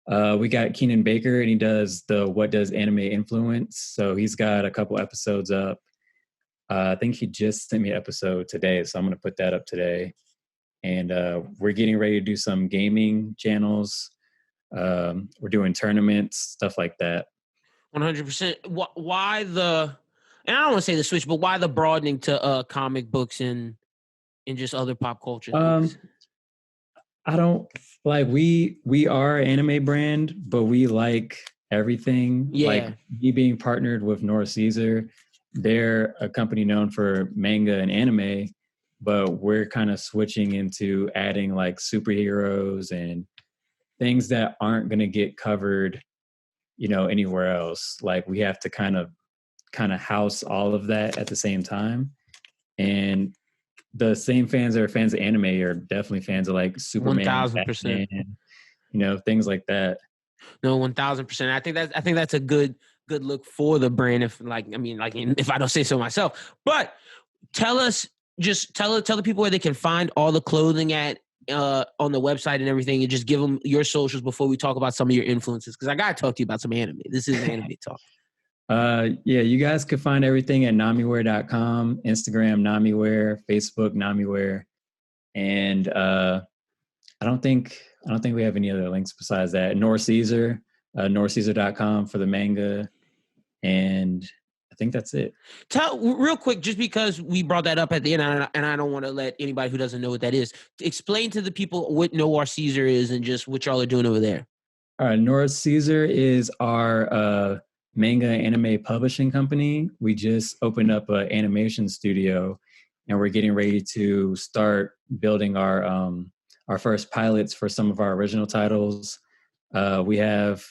We got Keenan Baker, and he does the What Does Anime Influence? So he's got a couple episodes up. I think he just sent me an episode today, so I'm going to put that up today. And we're getting ready to do some gaming channels. We're doing tournaments, stuff like that. 100%. Why the, and I don't want to say the switch, but why the broadening to comic books and just other pop culture things? I don't like, we are an anime brand, but we like everything. Yeah. Like me being partnered with Noir Caesar, they're a company known for manga and anime, but we're kind of switching into adding like superheroes and things that aren't going to get covered, anywhere else. Like we have to kind of house all of that at the same time. And the same fans that are fans of anime are definitely fans of like Superman, 1000%. Batman, things like that. No, 1000%. I think that's a good look for the brand. If if I don't say so myself, but tell the people where they can find all the clothing at on the website and everything, and just give them your socials before we talk about some of your influences. Because I gotta talk to you about some anime. This is anime talk. Yeah, you guys can find everything at NamiWear.com, Instagram Nami Wear, Facebook Nami Wear, and I don't think we have any other links besides that. Noir Caesar, NoirCaesar.com for the manga, and I think that's it. Tell real quick, just because we brought that up at the end, and I don't want to let anybody who doesn't know what that is, explain to the people what Noir Caesar is and just what y'all are doing over there. All right, Noir Caesar is our manga anime publishing company. We just opened up an animation studio, and we're getting ready to start building our first pilots for some of our original titles. We have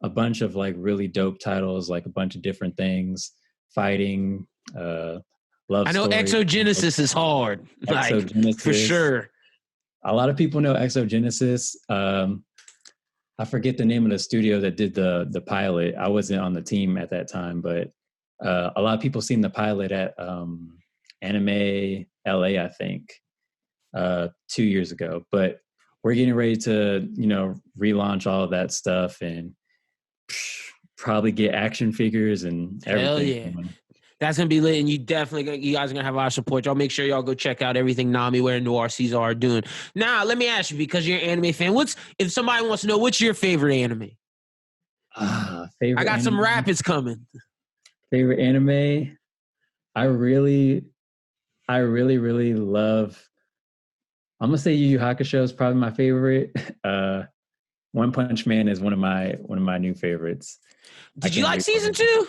a bunch of like really dope titles, like a bunch of different things, fighting, love I know story. Exogenesis is hard, like, for sure. A lot of people know Exogenesis. I forget the name of the studio that did the pilot. I wasn't on the team at that time, but a lot of people seen the pilot at Anime LA, I think, 2 years ago. But we're getting ready to, relaunch all of that stuff and probably get action figures and everything. Hell yeah. That's going to be lit, and you guys are going to have our support. Y'all make sure y'all go check out everything Nami Wear and Noir Caesar are doing. Now, let me ask you, because you're an anime fan, if somebody wants to know, what's your favorite anime? I got anime? Some rapids coming. Favorite anime? I really love, I'm going to say Yu Yu Hakusho is probably my favorite. One Punch Man is one of my new favorites. Did you like season 2?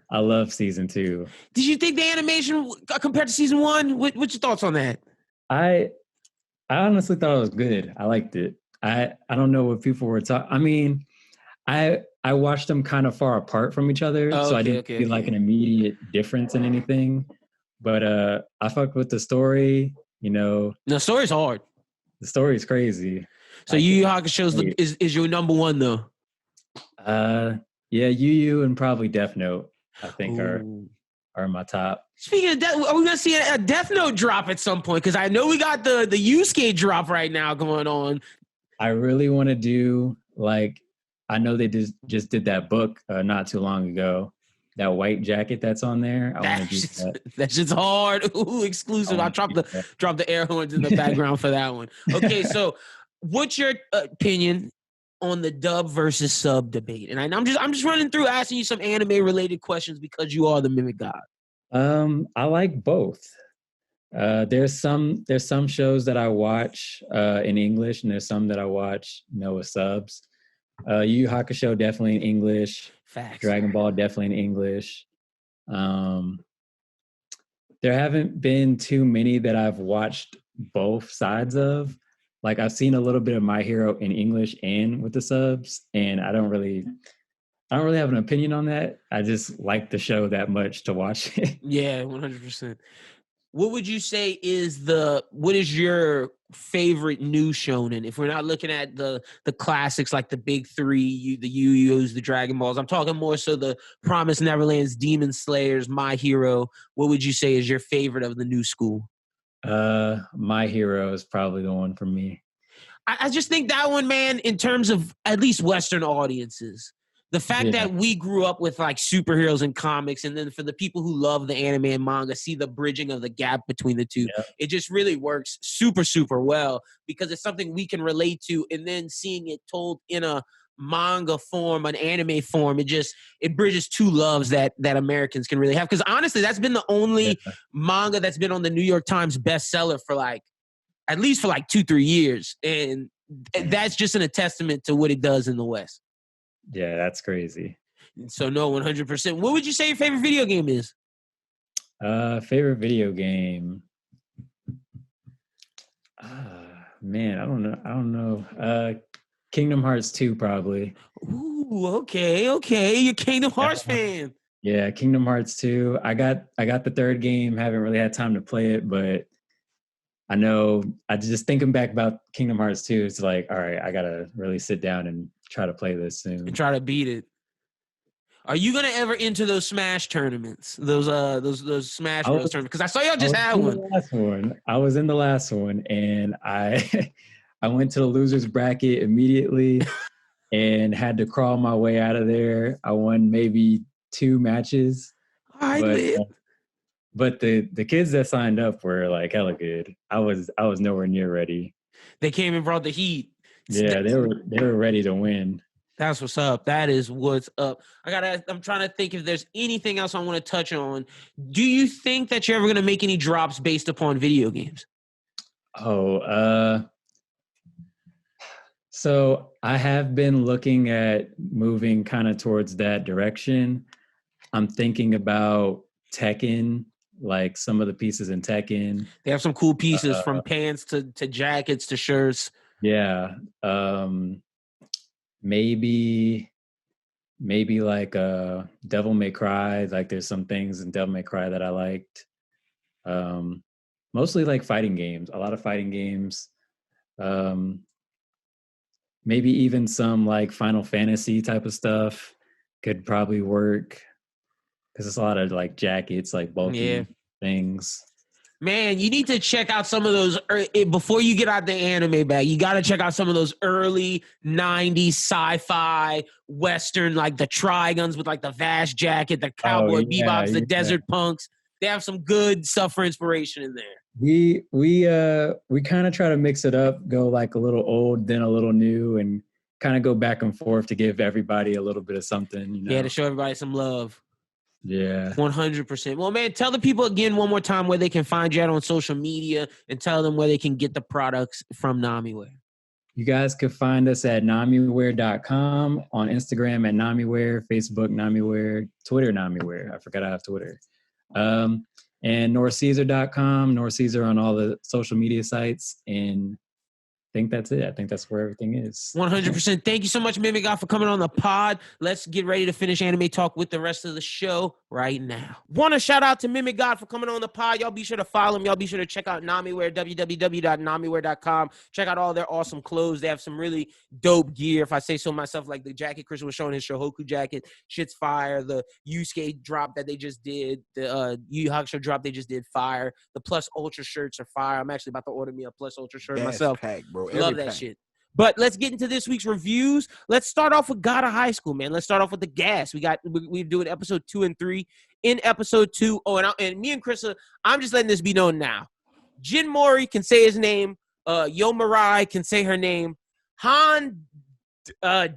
I love season 2. Did you think the animation compared to season 1? What's your thoughts on that? I honestly thought it was good. I liked it. I don't know what people were talking. I mean, I watched them kind of far apart from each other, so I didn't feel like an immediate difference in anything. But I fucked with the story. The story's hard. The story's crazy. So Yu Yu Hakusho is your number one though? Yeah, Yu Yu and probably Death Note, I think are my top. Speaking of Death, are we gonna see a Death Note drop at some point? Because I know we got the Yusuke drop right now going on. I really want to do, like, I know they just did that book not too long ago. That white jacket that's on there. I want to do that. That shit's hard. Ooh, exclusive. I dropped the air horns in the background for that one. Okay, so what's your opinion on the dub versus sub debate? And I'm just running through asking you some anime related questions because you are the MimicGawd. I like both. There's some shows that I watch in English, and there's some that I watch with subs. Yu Yu Hakusho definitely in English. Facts. Dragon Ball definitely in English. There haven't been too many that I've watched both sides of. Like, I've seen a little bit of My Hero in English and with the subs, and I don't really have an opinion on that. I just like the show that much to watch it. Yeah, 100%. What would you say is what is your favorite new shonen? If we're not looking at the classics like the big three, the Yu-Gi-Ohs, the Dragon Balls, I'm talking more so the Promised Neverlands, Demon Slayers, My Hero. What would you say is your favorite of the new school? My Hero is probably the one for me. I just think that one, man, in terms of at least Western audiences, the fact that we grew up with like superheroes and comics, and then for the people who love the anime and manga, see the bridging of the gap between the two. Yep. It just really works super, super well because it's something we can relate to, and then seeing it told in a manga form, an anime form, it bridges two loves that Americans can really have. Because honestly, that's been the only manga that's been on the New York Times bestseller for at least for 2-3 years, and that's just a testament to what it does in the West. Yeah, that's crazy. So no, 100%. What would you say your favorite video game is? Favorite video game. Man, I don't know. Kingdom Hearts 2 probably. Ooh, okay. You're a Kingdom Hearts fan. Yeah, Kingdom Hearts 2. I got the third game. Haven't really had time to play it, but I know. I just thinking back about Kingdom Hearts 2. It's like, all right, I gotta really sit down and try to play this soon and try to beat it. Are you gonna ever enter those Smash tournaments? Those Smash Bros tournaments? Because I saw y'all just had one. I was in the last one, and I went to the losers bracket immediately, and had to crawl my way out of there. I won maybe 2 matches, but the kids that signed up were like hella good. I was nowhere near ready. They came and brought the heat. Yeah, they were ready to win. That's what's up. That is what's up. I'm trying to think if there's anything else I want to touch on. Do you think that you're ever going to make any drops based upon video games? So I have been looking at moving kind of towards that direction. I'm thinking about Tekken, like some of the pieces in Tekken. They have some cool pieces from pants to jackets to shirts. Yeah. Maybe like Devil May Cry. Like there's some things in Devil May Cry that I liked. Mostly like fighting games. A lot of fighting games. Maybe even some like Final Fantasy type of stuff could probably work. Because it's a lot of like jackets, like bulky things. Man, you need to check out some of those before you get out the anime bag. You got to check out some of those early 90s sci-fi Western, like the Triguns with like the vast jacket, the Cowboy Bebops, the Desert Punks. They have some good stuff for inspiration in there. We kind of try to mix it up, go like a little old, then a little new, and kind of go back and forth to give everybody a little bit of something. You know? Yeah, to show everybody some love. Yeah. 100%. Well, man, tell the people again one more time where they can find you out on social media, and tell them where they can get the products from Nami Wear. You guys can find us at NamiWear.com, on Instagram at Nami Wear, Facebook Nami Wear, Twitter Nami Wear. I forgot I have Twitter. And NoirCaesar.com, Noir Caesar on all the social media sites. And I think that's it. I think that's where everything is. 100%. Thank you so much, MimicGawd, for coming on the pod. Let's get ready to finish Anime Talk with the rest of the show right now. Want to shout out to MimicGawd for coming on the pod. Y'all be sure to follow him. Y'all be sure to check out Nami Wear, www.namiwear.com. Check out all their awesome clothes. They have some really dope gear, if I say so myself, like the jacket Chris was showing, his Shohoku jacket. Shit's fire. The Yusuke drop that they just did, the Yu Yu Hakusho drop they just did, fire. The Plus Ultra shirts are fire. I'm actually about to order me a Plus Ultra shirt myself. Pack, bro. Love that shit. But let's get into this week's reviews. Let's start off with God of High School, man. Let's start off with the gas. We're doing episode 2 and 3. In episode 2, and me and Chrissa, I'm just letting this be known now. Jin Mori can say his name. Yo Mirai can say her name. Han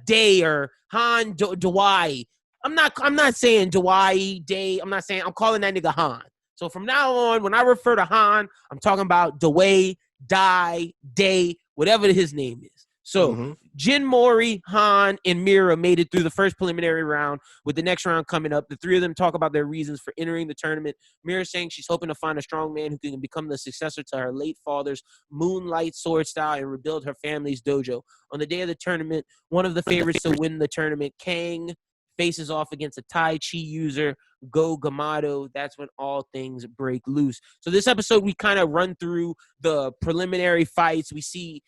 Day or Han Dawai. I'm not saying Dawai Day. I'm calling that nigga Han. So from now on, when I refer to Han, I'm talking about Dawei, Dai, Day, whatever his name is. So Jin Mori, Han, and Mira made it through the first preliminary round, with the next round coming up. The three of them talk about their reasons for entering the tournament. Mira saying she's hoping to find a strong man who can become the successor to her late father's moonlight sword style and rebuild her family's dojo. On the day of the tournament, one of the favorites to win the tournament, Kang, faces off against a Tai Chi user, Go Gamado. That's when all things break loose. So this episode, we kind of run through the preliminary fights. We see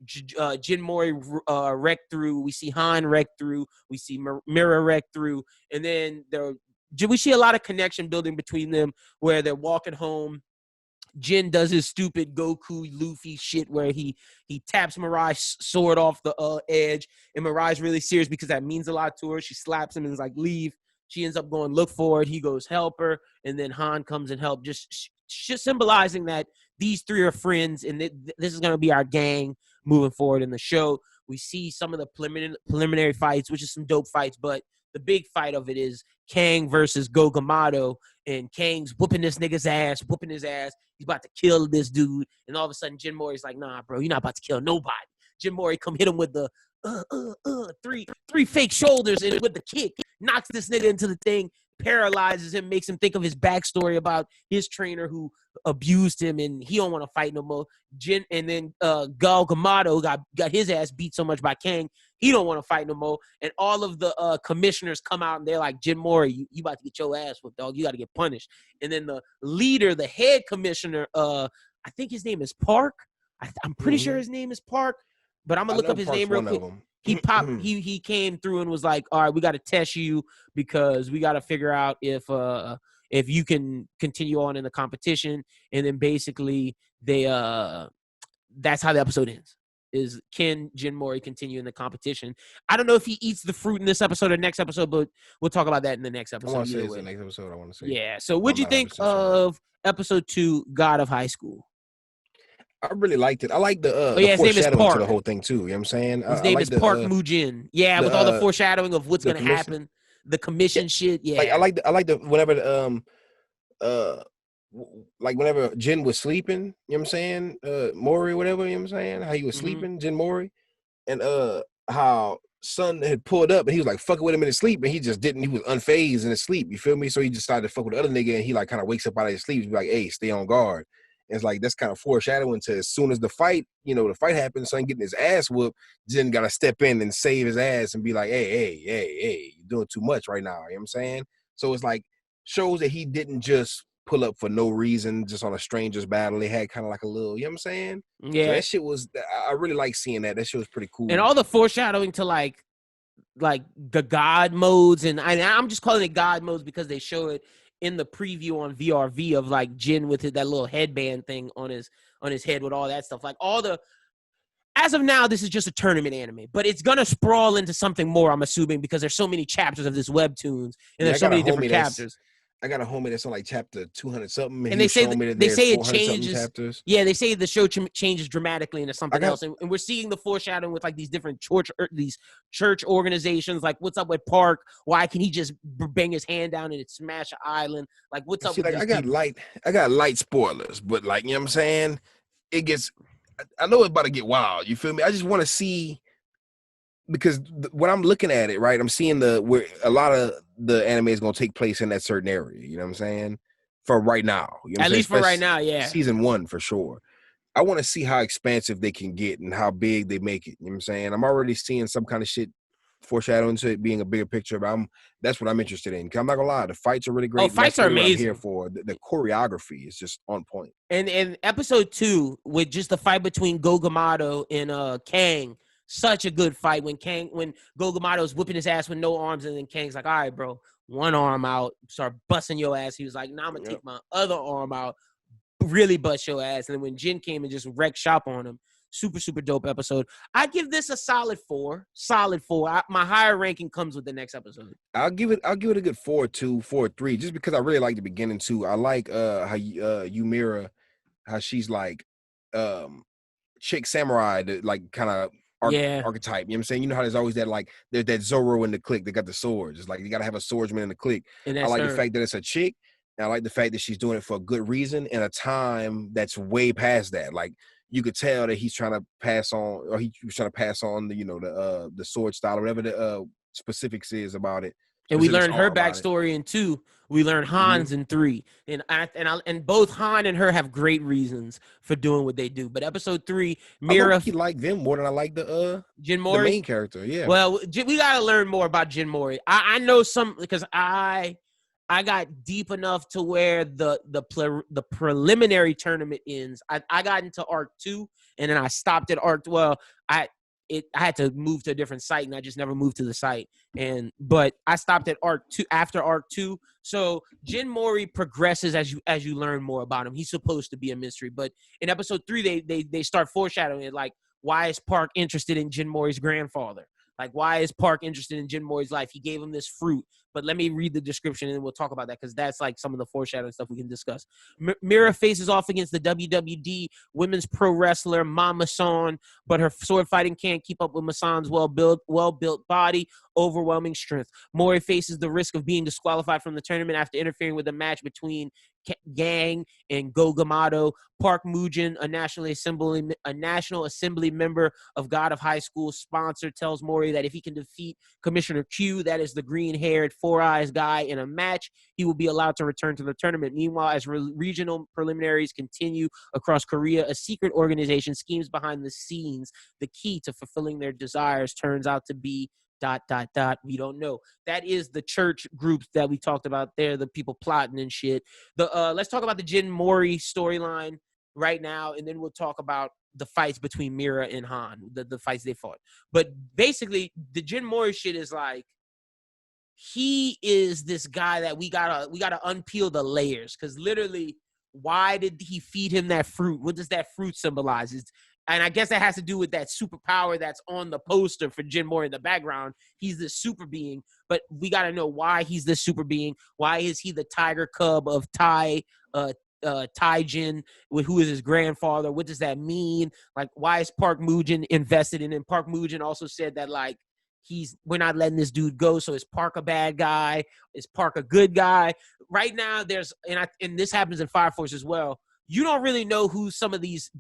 Jin Mori wreck through. We see Han wreck through. We see Mira wreck through. And then we see a lot of connection building between them where they're walking home. Jin does his stupid Goku Luffy shit where he taps Mirai's sword off the edge, and Mirai's really serious because that means a lot to her. She slaps him and is like, leave. She ends up going look for it. He goes help her, and then Han comes and help, just symbolizing that these three are friends, and this is going to be our gang moving forward in the show. We see some of the preliminary fights, which is some dope fights, but the big fight of it is Kang versus Go Gamado, and Kang's whooping this nigga's ass, whooping his ass. He's about to kill this dude, and all of a sudden Jin Mori's like, nah, bro, you're not about to kill nobody. Jin Mori come hit him with the three fake shoulders, and with the kick, knocks this nigga into the thing, paralyzes him, makes him think of his backstory about his trainer who abused him, and he don't want to fight no more. And then Gal Gamado got his ass beat so much by Kang, he don't want to fight no more. And all of the commissioners come out and they're like, Jin Mori, you about to get your ass whipped, dog. You got to get punished. And then the leader, the head commissioner, I think his name is Park. I'm pretty sure his name is Park, but I'm gonna look up his name real quick. He popped. He came through and was like, all right, we got to test you because we got to figure out if you can continue on in the competition. And then basically that's how the episode ends. Is can Jin Mori continue in the competition? I don't know if he eats the fruit in this episode or next episode, but we'll talk about that in the next episode. I want to say it's the next episode. I want to say. Yeah. So what'd you think of episode 2, God of High School? I really liked it. I like the his name is foreshadowing Park. to the whole thing too. You know what I'm saying? His name is Park Mujin. Yeah, with all the foreshadowing of what's gonna happen, the commission shit. Yeah, I like the whenever like whenever Jin was sleeping, you know what I'm saying? Mori, whatever, you know what I'm saying? How he was sleeping, Jin Mori, and how Sun had pulled up and he was like fucking with him in his sleep, and he just didn't. He was unfazed in his sleep. You feel me? So he just started to fuck with the other nigga, and he like kind of wakes up out of his sleep. He's like, "Hey, stay on guard." And it's like that's kind of foreshadowing to as soon as the fight happens, Sun getting his ass whooped, Jin got to step in and save his ass and be like, "Hey, you're doing too much right now." You know what I'm saying? So it's like shows that he didn't just pull up for no reason, just on a stranger's battle. They had kind of like a little, you know what I'm saying? Yeah. So that shit was, I really like seeing that. That shit was pretty cool. And all the foreshadowing to like the God modes, and I'm just calling it God modes because they show it in the preview on VRV of like Jin with that little headband thing on his head with all that stuff. Like as of now, this is just a tournament anime, but it's gonna sprawl into something more, I'm assuming, because there's so many chapters of this webtoons, and there's so many different chapters. I got a homie that's on like chapter 200 something, and they say it changes. Chapters. Yeah, they say the show changes dramatically into something else, and we're seeing the foreshadowing with like these different church organizations. Like, what's up with Park? Why can he just bang his hand down and smash an island? Like, what's up? See, with like, I got light spoilers, but like, you know what I'm saying? It gets. I know it's about to get wild. You feel me? I just want to see. Because when I'm looking at it, right, I'm seeing where a lot of the anime is going to take place in that certain area. You know what I'm saying? For right now. You know At least for right now, yeah. Season 1 for sure. I want to see how expansive they can get and how big they make it. You know what I'm saying? I'm already seeing some kind of shit foreshadowing to it being a bigger picture, but that's what I'm interested in. 'Cause I'm not going to lie, the fights are really great. Oh, fights are amazing. What I'm here for. The choreography is just on point. And episode 2, with just the fight between Go Gamado and Kang, such a good fight when Go Gamado's whipping his ass with no arms, and then Kang's like, all right, bro, one arm out, start busting your ass. He was like, nah, I'm going to take my other arm out, really bust your ass. And then when Jin came and just wrecked shop on him, super, super dope episode. I give this a solid 4. My higher ranking comes with the next episode. I'll give it a good 4.2, 4.3, just because I really like the beginning too. I like how Ymira, how she's like chick samurai, like kind of archetype. You know what I'm saying? You know how there's always there's that Zoro in the clique. They got the swords. It's like you got to have a swordsman in the clique. I like the fact that it's a chick. And I like the fact that she's doing it for a good reason in a time that's way past that. Like you could tell that he's trying to pass on, or he was trying to pass on the sword style or whatever the specifics is about it. And we specifics learned her are about it. backstory in 2. We learned Han's in 3. And both Han and her have great reasons for doing what they do. But episode 3, Mira, I like them more than I like the Jin Mori, main character. Yeah. Well, we gotta learn more about Jin Mori. I know some because I got deep enough to where the preliminary tournament ends. I got into arc 2 and then I stopped at arc. Well, I had to move to a different site and I just never moved to the site. But I stopped at arc 2 after arc 2. So Jin Mori progresses as you learn more about him. He's supposed to be a mystery, but in episode 3 they start foreshadowing it, like, why is Park interested in Jin Mori's grandfather? Like, why is Park interested in Jin Mori's life? He gave him this fruit. But let me read the description and we'll talk about that because that's like some of the foreshadowing stuff we can discuss. Mira faces off against the WWD women's pro wrestler Ma Mason, but her sword fighting can't keep up with Mason's well-built body, overwhelming strength. Mori faces the risk of being disqualified from the tournament after interfering with a match between Gang and Go Gamato. Park Mujin, a National Assembly member of God of High School sponsor, tells Mori that if he can defeat Commissioner Q, that is the green-haired, four-eyes guy, in a match, he will be allowed to return to the tournament. Meanwhile, as regional preliminaries continue across Korea, a secret organization schemes behind the scenes. The key to fulfilling their desires turns out to be ... We don't know. That is the church groups that we talked about there, the people plotting and shit. Let's talk about the Jin Mori storyline right now, and then we'll talk about the fights between Mira and Han, the fights they fought. But basically, the Jin Mori shit is like, he is this guy that we gotta unpeel the layers, because literally, why did he feed him that fruit? What does that fruit symbolize? And I guess that has to do with that superpower that's on the poster for Jin Mori in the background. He's this super being, but we got to know why he's this super being. Why is he the tiger cub of Jin, who is his grandfather? What does that mean? Like, why is Park Mujin invested in him? Park Mujin also said that, like, we're not letting this dude go. So is Park a bad guy? Is Park a good guy? Right now, and this happens in Fire Force as well. You don't really know who some of these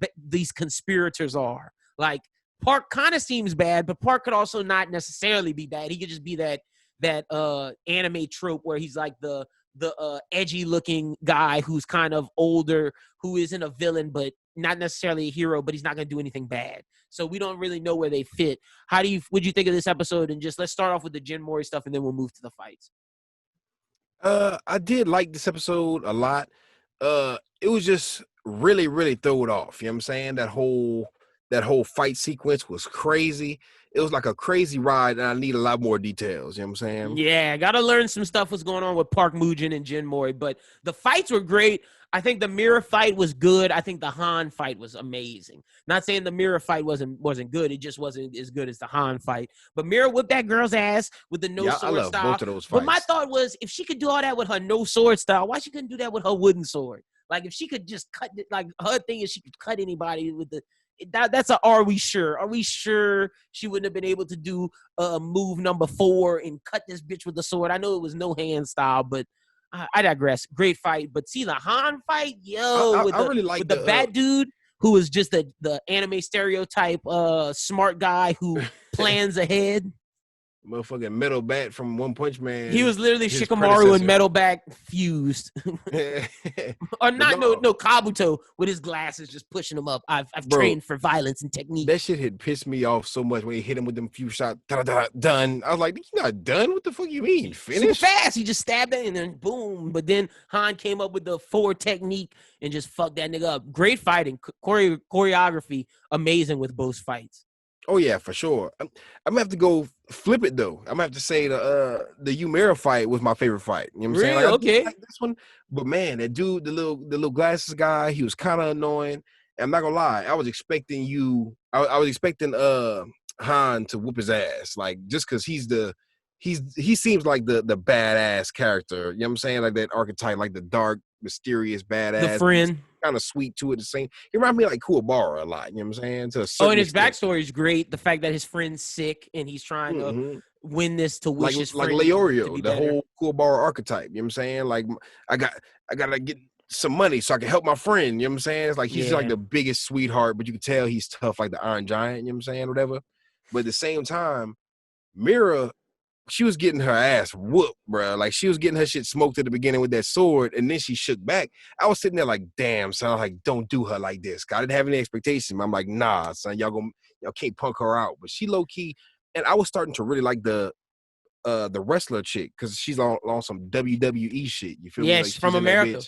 conspirators are. Like, Park kind of seems bad, but Park could also not necessarily be bad. He could just be that anime trope where he's like the edgy looking guy who's kind of older, who isn't a villain, but not necessarily a hero, but he's not going to do anything bad. So we don't really know where they fit. What'd you think of this episode? And just let's start off with the Jin Mori stuff and then we'll move to the fights. I did like this episode a lot. It was just really, really throw it off. You know what I'm saying? That whole fight sequence was crazy. It was like a crazy ride, and I need a lot more details. You know what I'm saying? Yeah, got to learn some stuff what's going on with Park Mujin and Jin Mori, but the fights were great. I think the Mira fight was good. I think the Han fight was amazing. Not saying the Mira fight wasn't good. It just wasn't as good as the Han fight. But Mira whipped that girl's ass with the sword style. I love both of those fights. But my thought was, if she could do all that with her no sword style, why she couldn't do that with her wooden sword? Like, if she could just cut it, like, her thing is she could cut anybody with that's a are we sure? Are we sure she wouldn't have been able to do move number 4 and cut this bitch with the sword? I know it was no hand style, but I digress. Great fight. But see the Han fight, I really like the bad dude who was just the anime stereotype smart guy who plans ahead. Motherfucking Metal Bat from One Punch Man. He was literally Shikamaru and Metal Bat fused. Or not, no, Kabuto with his glasses just pushing him up. I've trained for violence and technique. That shit had pissed me off so much when he hit him with them few shots. Done. I was like, you're not done? What the fuck you mean? Finish? Super fast. He just stabbed it and then boom. But then Han came up with the Fore technique and just fucked that nigga up. Great fighting. Choreography, amazing with both fights. Oh yeah, for sure. I'm gonna have to go flip it though. I'm gonna have to say the Umira fight was my favorite fight. You know what I'm saying? Like, okay. I like this one, but man, that dude, the little glasses guy, he was kind of annoying. And I'm not gonna lie, I was expecting I was expecting Han to whoop his ass, like just because he seems like the badass character. You know what I'm saying? Like that archetype, like the dark, mysterious badass. The friend. Kind of sweet to it, the same. He reminds me of like Kuwabara a lot. You know what I'm saying? And his backstory is great. The fact that his friend's sick and he's trying to win this to wish his friend like Leorio, to be the better. whole Kuwabara archetype. You know what I'm saying? Like I gotta get some money so I can help my friend. You know what I'm saying? It's like he's like the biggest sweetheart, but you can tell he's tough, like the Iron Giant. You know what I'm saying? Whatever. But at the same time, Mira she was getting her ass whooped, bro. Like she was getting her shit smoked at the beginning with that sword, and then she shook back. I was sitting there like, damn, son, like don't do her like this. I didn't have any expectations. I'm like, nah, son, y'all can't punk her out. But she low key, and I was starting to really like the wrestler chick because she's on some WWE shit. You feel me? Like, she's from America.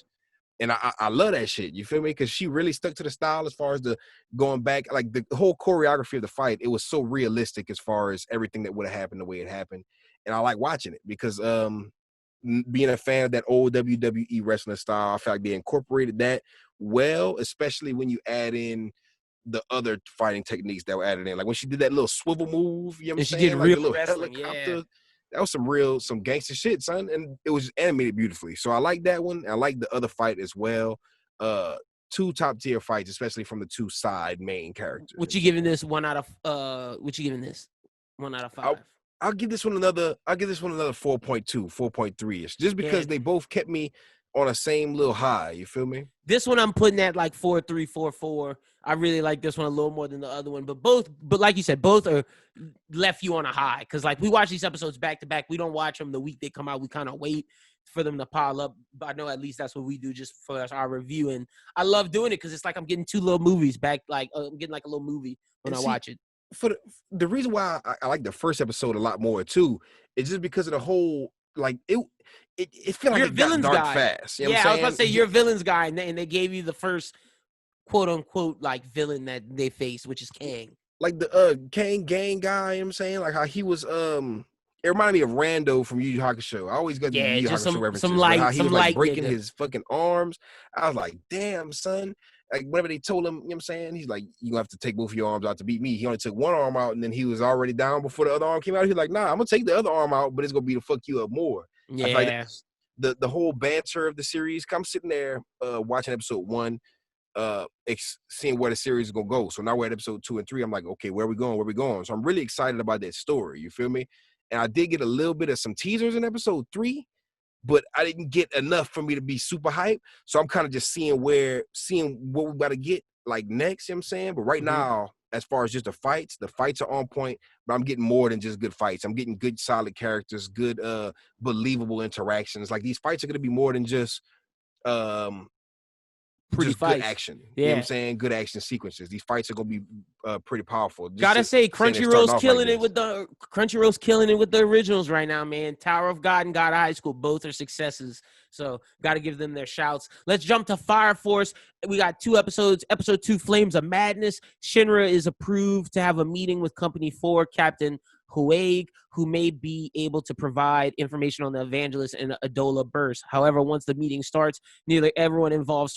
And I love that shit. You feel me? Because she really stuck to the style as far as the going back, like the whole choreography of the fight. It was so realistic as far as everything that would have happened the way it happened. And I like watching it because being a fan of that old WWE wrestling style, I feel like they incorporated that well, especially when you add in the other fighting techniques that were added in. Like when she did that little swivel move, you know what I'm saying? She did like real the little wrestling, helicopter. yeah. That was some gangster shit, son. And it was animated beautifully. So I like that one. I like the other fight as well. Two top tier fights, especially from the two side main characters. What you giving this 1 out of what you giving this? 1 out of 5. I'll give this one another 4.2, 4.3ish. Just because they both kept me on a same little high. You feel me? This one I'm putting at like 4.3, 4.4. I really like this one a little more than the other one, but like you said, both are left you on a high. Because like we watch these episodes back to back. We don't watch them the week they come out. We kind of wait for them to pile up. But I know at least that's what we do just for our review. And I love doing it because it's like I'm getting two little movies back. Like I'm getting like a little movie when I watch it. For the reason why I like the first episode a lot more too is just because of the whole like it felt like it got dark fast. You know what I'm saying? I was about to say you're a villains guy, and they gave you the first quote unquote like villain that they faced, which is Kang. Like the Kang gang guy, you know what I'm saying? Like how he was it reminded me of Rando from Yu Yu Hakusho. I always got the Yu Yu Hakusho references. How he was like breaking his fucking arms. I was like, damn, son. Like whenever they told him, you know what I'm saying? He's like, you have to take both of your arms out to beat me. He only took one arm out, and then he was already down before the other arm came out. He's like, nah, I'm gonna take the other arm out, but it's gonna be to fuck you up more. Yeah. I feel like the whole banter of the series. I'm sitting there watching episode 1, seeing where the series is gonna go. So now we're at episode 2 and 3. I'm like, okay, where we going? So I'm really excited about that story. You feel me? And I did get a little bit of some teasers in episode 3, but I didn't get enough for me to be super hyped. So I'm kind of just seeing what we about to get like next, you know what I'm saying? But right now, as far as just the fights are on point, but I'm getting more than just good fights. I'm getting good, solid characters, good, believable interactions. Like these fights are going to be more than just pretty fights. Good action. You know what I'm saying? Good action sequences. These fights are going to be pretty powerful. Gotta say, Crunchyroll's killing it with the originals right now, man. Tower of God and God of High School, both are successes. So gotta give them their shouts. Let's jump to Fire Force. We got 2 episodes. Episode 2, Flames of Madness. Shinra is approved to have a meeting with Company 4 Captain Huaig, who may be able to provide information on the Evangelist and Adola burst. However, once the meeting starts, nearly everyone involved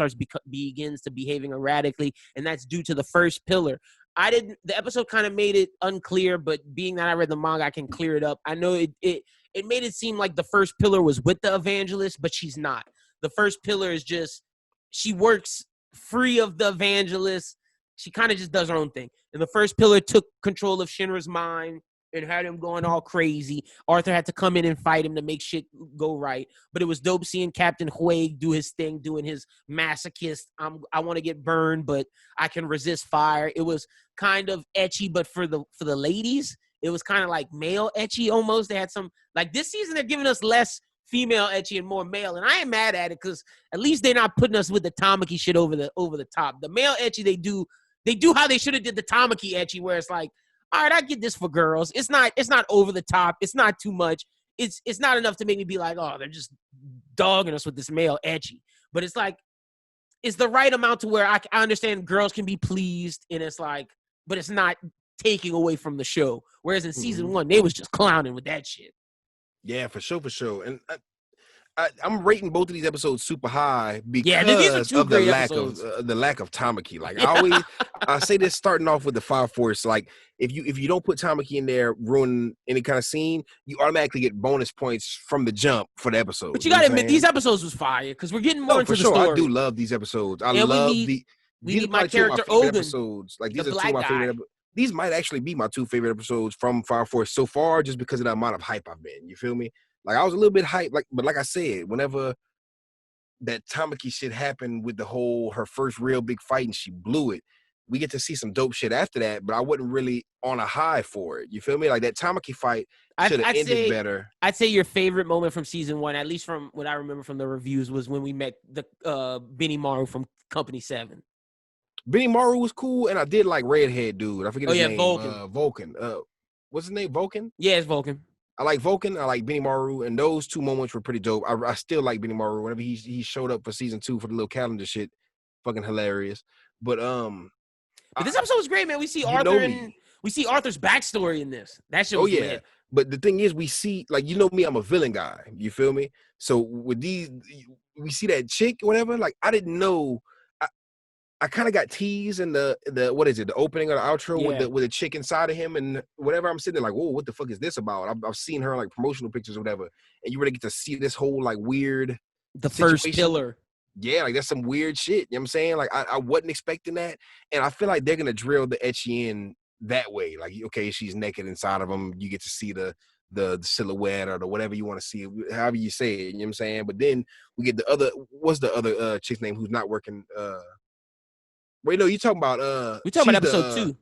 begins to behaving erratically, and that's due to the first pillar. The episode kind of made it unclear, but being that I read the manga, I can clear it up. I know it made it seem like the first pillar was with the Evangelist, but she's not. The first pillar is just, she works free of the Evangelist. She kind of just does her own thing. And the first pillar took control of Shinra's mind and had him going all crazy. Arthur had to come in and fight him to make shit go right. But it was dope seeing Captain Huaig do his thing, doing his masochist. I want to get burned, but I can resist fire. It was kind of etchy, but for the ladies, it was kind of like male etchy almost. They had some, like this season, they're giving us less female etchy and more male. And I ain't mad at it because at least they're not putting us with the Tamaki shit over the top. The male etchy, they do how they should have did the Tamaki etchy, where it's like, all right, I get this for girls. It's not over the top. It's not too much. It's not enough to make me be like, oh, they're just dogging us with this male etchy. But it's like, it's the right amount to where I understand girls can be pleased, and it's like, but it's not taking away from the show. Whereas in season 1, they was just clowning with that shit. Yeah, for sure. And I'm rating both of these episodes super high because of the lack of Tamaki. Like I say this starting off with the Fire Force. Like if you don't put Tamaki in there, ruin any kind of scene, you automatically get bonus points from the jump for the episode. But you gotta admit, these episodes was fire because we're getting more into the story. I do love these episodes. We need my character Ogun. Episodes. Like these are 2 of my favorite. These might actually be my 2 favorite episodes from Fire Force so far, just because of the amount of hype I've been. You feel me? Like I was a little bit hyped, but like I said, whenever that Tamaki shit happened with her first real big fight and she blew it, we get to see some dope shit after that, but I wasn't really on a high for it. You feel me? Like that Tamaki fight should have ended better. I'd say your favorite moment from season 1, at least from what I remember from the reviews, was when we met the Benny Maru from Company 7. Benny Maru was cool, and I did like redhead dude. I forget his name. Vulcan. Vulcan. What's his name? Vulcan? Yeah, it's Vulcan. I like Vulcan. I like Benny Maru, and those two moments were pretty dope. I still like Benny Maru. Whenever he showed up for season 2 for the little calendar shit, fucking hilarious. But this episode was great, man. We see Arthur and we see Arthur's backstory in this. That shit was lit. But the thing is, we see, like, you know me, I'm a villain guy. You feel me? So with these, we see that chick, whatever. Like, I didn't know. I kind of got teased in the what is it, the opening or the outro with the chick inside of him and whatever. I'm sitting there like, whoa, what the fuck is this about? I've seen her like promotional pictures or whatever, and you really get to see this whole like weird first pillar. Yeah, like that's some weird shit. You know what I'm saying? Like I wasn't expecting that, and I feel like they're gonna drill the ecchi in that way. Like, okay, she's naked inside of him. You get to see the silhouette or the whatever you want to see, however you say it. You know what I'm saying? But then we get the other. What's the other chick's name who's not working? Wait, no, you talking about we talking about episode 2.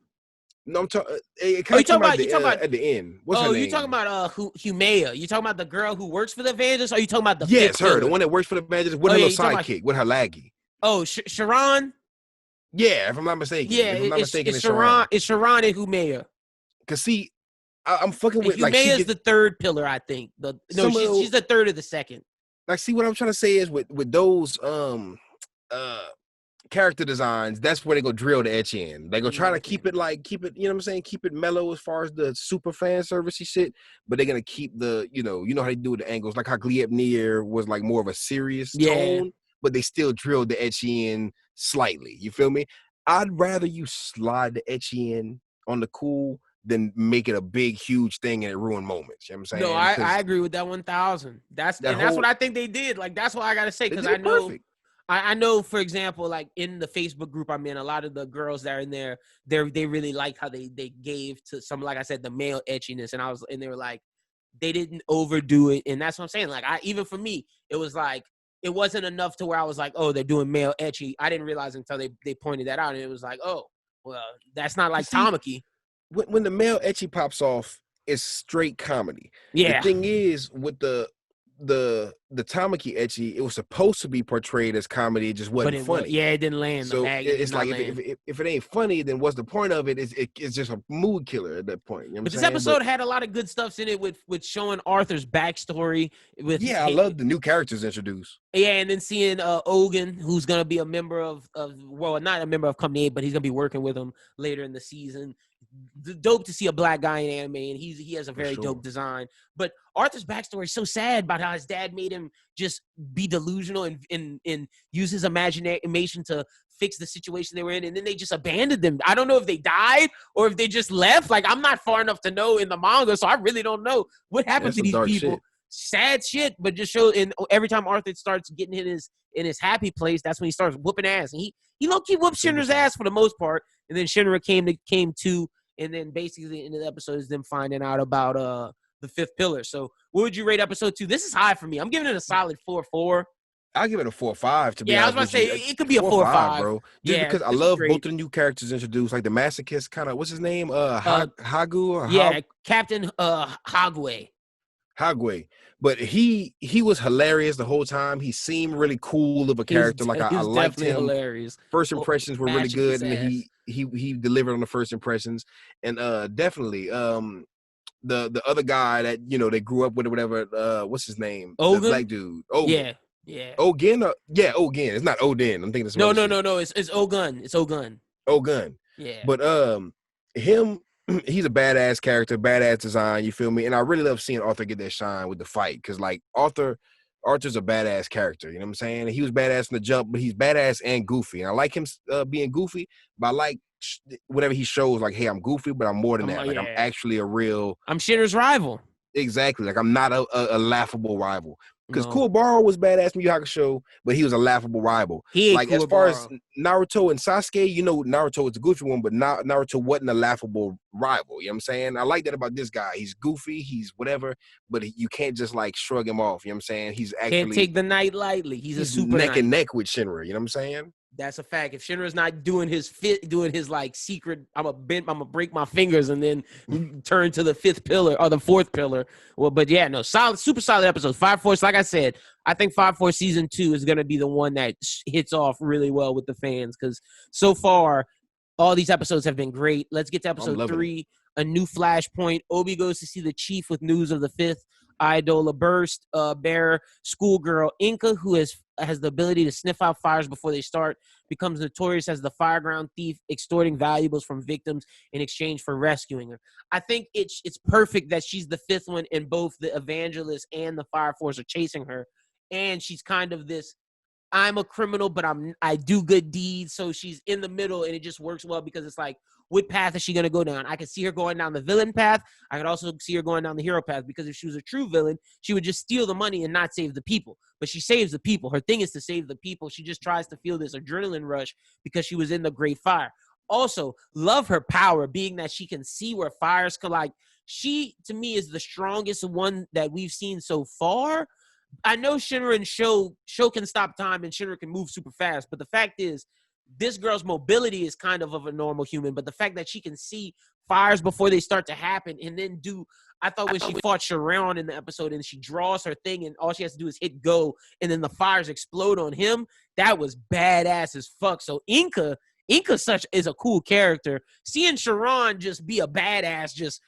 No, I'm talking. You talking about at the end? What's her name? You talking about Humea? You talking about the girl who works for the Evangelist? Or you talking about the yes, her, the one that works for the Evangelist with her little sidekick, with her laggy. Oh, Sharon. Yeah, if I'm not mistaken. Yeah, it's Sharon. It's Sharon and Humea. Cause see, I'm fucking with like Humea's the third pillar, I think. She's the third of the second. Like, see, what I'm trying to say is with those character designs, that's where they go drill the ecchi in. They go try to keep it, you know what I'm saying, keep it mellow as far as the super fan servicey shit, but they're gonna keep the, you know how they do with the angles, like how Gleipnir was like more of a serious tone, but they still drilled the ecchi in slightly. You feel me? I'd rather you slide the ecchi in on the cool than make it a big, huge thing and it ruin moments. You know what I'm saying? No, I agree with that 1,000. That's what I think they did. Like, that's what I gotta say, because I know, for example, like in the Facebook group I'm in, a lot of the girls that are in there, they really like how they gave to some, like I said, the male etchiness, and they were like, they didn't overdo it, and that's what I'm saying. Like, even for me, it was like, it wasn't enough to where I was like, oh, they're doing male ecchi. I didn't realize until they pointed that out, and it was like, oh, well, that's not like Tamaki. When the male ecchi pops off, it's straight comedy. Yeah. The thing is, with the Tamaki ecchi, it was supposed to be portrayed as comedy. It just wasn't funny. It didn't land. So it's like, if it ain't funny, then what's the point of it? It's just a mood killer at that point. You know but this episode had a lot of good stuff in it with showing Arthur's backstory. I love the new characters introduced. Yeah, and then seeing Ogun, who's gonna be a member of not a member of Company 8, but he's gonna be working with him later in the season. Dope to see a black guy in anime, and he has a very dope design. But Arthur's backstory is so sad about how his dad made him just be delusional and use his imagination to fix the situation they were in, and then they just abandoned them. I don't know if they died or if they just left. Like, I'm not far enough to know in the manga, so I really don't know what happened to these people. Shit. Sad shit, but just show. And every time Arthur starts getting in his happy place, that's when he starts whooping ass, and he low-key whooped Shinra's ass for the most part. And then Shinra came to. And then basically the end of the episode is them finding out about the fifth pillar. So what would you rate episode 2? This is high for me. I'm giving it a solid 4.4. I'll give it a 4.5 to be honest. I was about to say it could be a 4.5, bro. Just because I love both of the new characters introduced, like the masochist kind of, what's his name? Hagu or Captain Hagway. Hagway. But he was hilarious the whole time. He seemed really cool of a character. Like I liked him. Hilarious. First impressions were really good, and he delivered on the first impressions. And definitely the other guy that they grew up with or whatever. What's his name? Ogun? The black dude. Ogun. Yeah. Ogun? Ogun. It's not Odin. I'm thinking it's no. It's Ogun. It's Ogun. Ogun. Yeah. But him. He's a badass character, badass design, you feel me? And I really love seeing Arthur get that shine with the fight, because like Arthur's a badass character, you know what I'm saying? He was badass in the jump, but he's badass and goofy. And I like him being goofy, but I like whatever he shows, like, hey, I'm goofy, but I'm more than that. Like, I'm actually I'm Shinra's rival. Exactly. Like, I'm not a laughable rival. Because Kuwabara was badass in Yu Yu Hakusho, but he was a laughable rival. Like, as far as Naruto and Sasuke, Naruto is the goofy one, but Naruto wasn't a laughable rival. You know what I'm saying? I like that about this guy. He's goofy, he's whatever, but you can't just like shrug him off. You know what I'm saying? He's actually can't take the night lightly. He's a super neck and neck with Shinra. You know what I'm saying? That's a fact. If Shinra's not doing his like secret, I'm gonna break my fingers and then turn to the fifth pillar or the fourth pillar. Well, but yeah, no, solid, super solid episodes. Fire Force, like I said, I think Fire Force season 2 is gonna be the one that hits off really well with the fans because so far all these episodes have been great. Let's get to episode 3. A new flashpoint. Obi goes to see the chief with news of the fifth Idola burst bearer. Schoolgirl Inca, who has the ability to sniff out fires before they start, becomes notorious as the fireground thief, extorting valuables from victims in exchange for rescuing her. I think it's perfect that she's the fifth one and both the evangelist and the Fire Force are chasing her. And she's kind of this, I'm a criminal, but I do good deeds. So she's in the middle, and it just works well because it's like, what path is she going to go down? I could see her going down the villain path. I could also see her going down the hero path because if she was a true villain, she would just steal the money and not save the people. But she saves the people. Her thing is to save the people. She just tries to feel this adrenaline rush because she was in the Great Fire. Also, love her power, being that she can see where fires collide. She, to me, is the strongest one that we've seen so far. I know Shinra and Sho can stop time and Shinra can move super fast, but the fact is, this girl's mobility is kind of a normal human, but the fact that she can see fires before they start to happen and then I thought when she fought Sharon in the episode and she draws her thing and all she has to do is hit go and then the fires explode on him, that was badass as fuck. So Inca is a cool character. Seeing Sharon just be a badass, just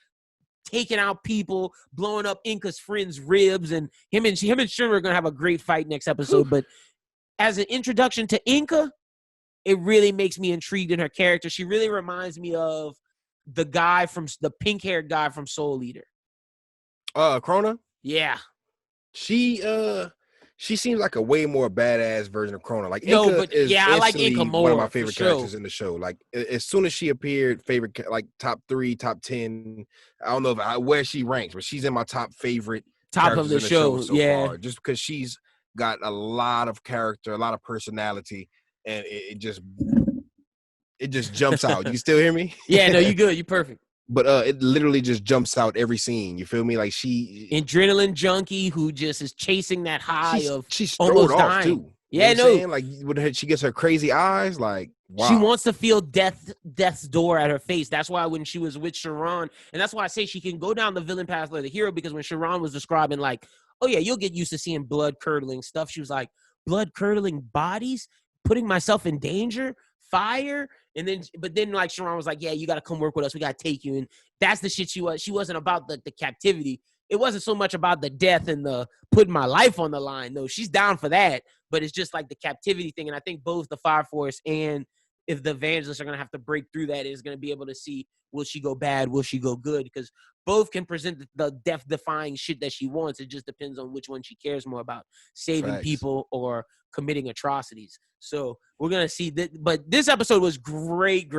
taking out people, blowing up Inca's friends' ribs, and him and Shinra are gonna have a great fight next episode. But as an introduction to Inca, it really makes me intrigued in her character. She really reminds me of the guy from the pink-haired guy from Soul Eater. Krona? Yeah. She seems like a way more badass version of Krona. Like No, Inca but is yeah, I like Inca more. One of my favorite for sure. characters in the show. Like as soon as she appeared, like top 3, top 10. I don't know where she ranks, but she's in my top favorite top of the show so far. Just because she's got a lot of character, a lot of personality, and it just jumps out. You still hear me? Yeah, no, you good. You perfect. But it literally just jumps out every scene. You feel me? Like she adrenaline junkie who just is chasing that high she's almost thrown off dying. too. Yeah, you know what I'm saying? Like when she gets her crazy eyes, like wow. She wants to feel death's door at her face. That's why when she was with Sharon, and that's why I say she can go down the villain path or the hero, because when Sharon was describing like, oh yeah, you'll get used to seeing blood curdling stuff. She was like, blood curdling bodies, putting myself in danger, fire. And then, but then like Sharon was like, yeah, you got to come work with us. We got to take you. And that's the shit she was. She wasn't about the captivity. It wasn't so much about the death and the putting my life on the line. No, she's down for that. But it's just like the captivity thing. And I think both the Fire Force and if the evangelists are going to have to break through that, is going to be able to see, will she go bad? Will she go good? Because both can present the death-defying shit that she wants. It just depends on which one she cares more about, saving people or committing atrocities. So we're going to see that. But this episode was great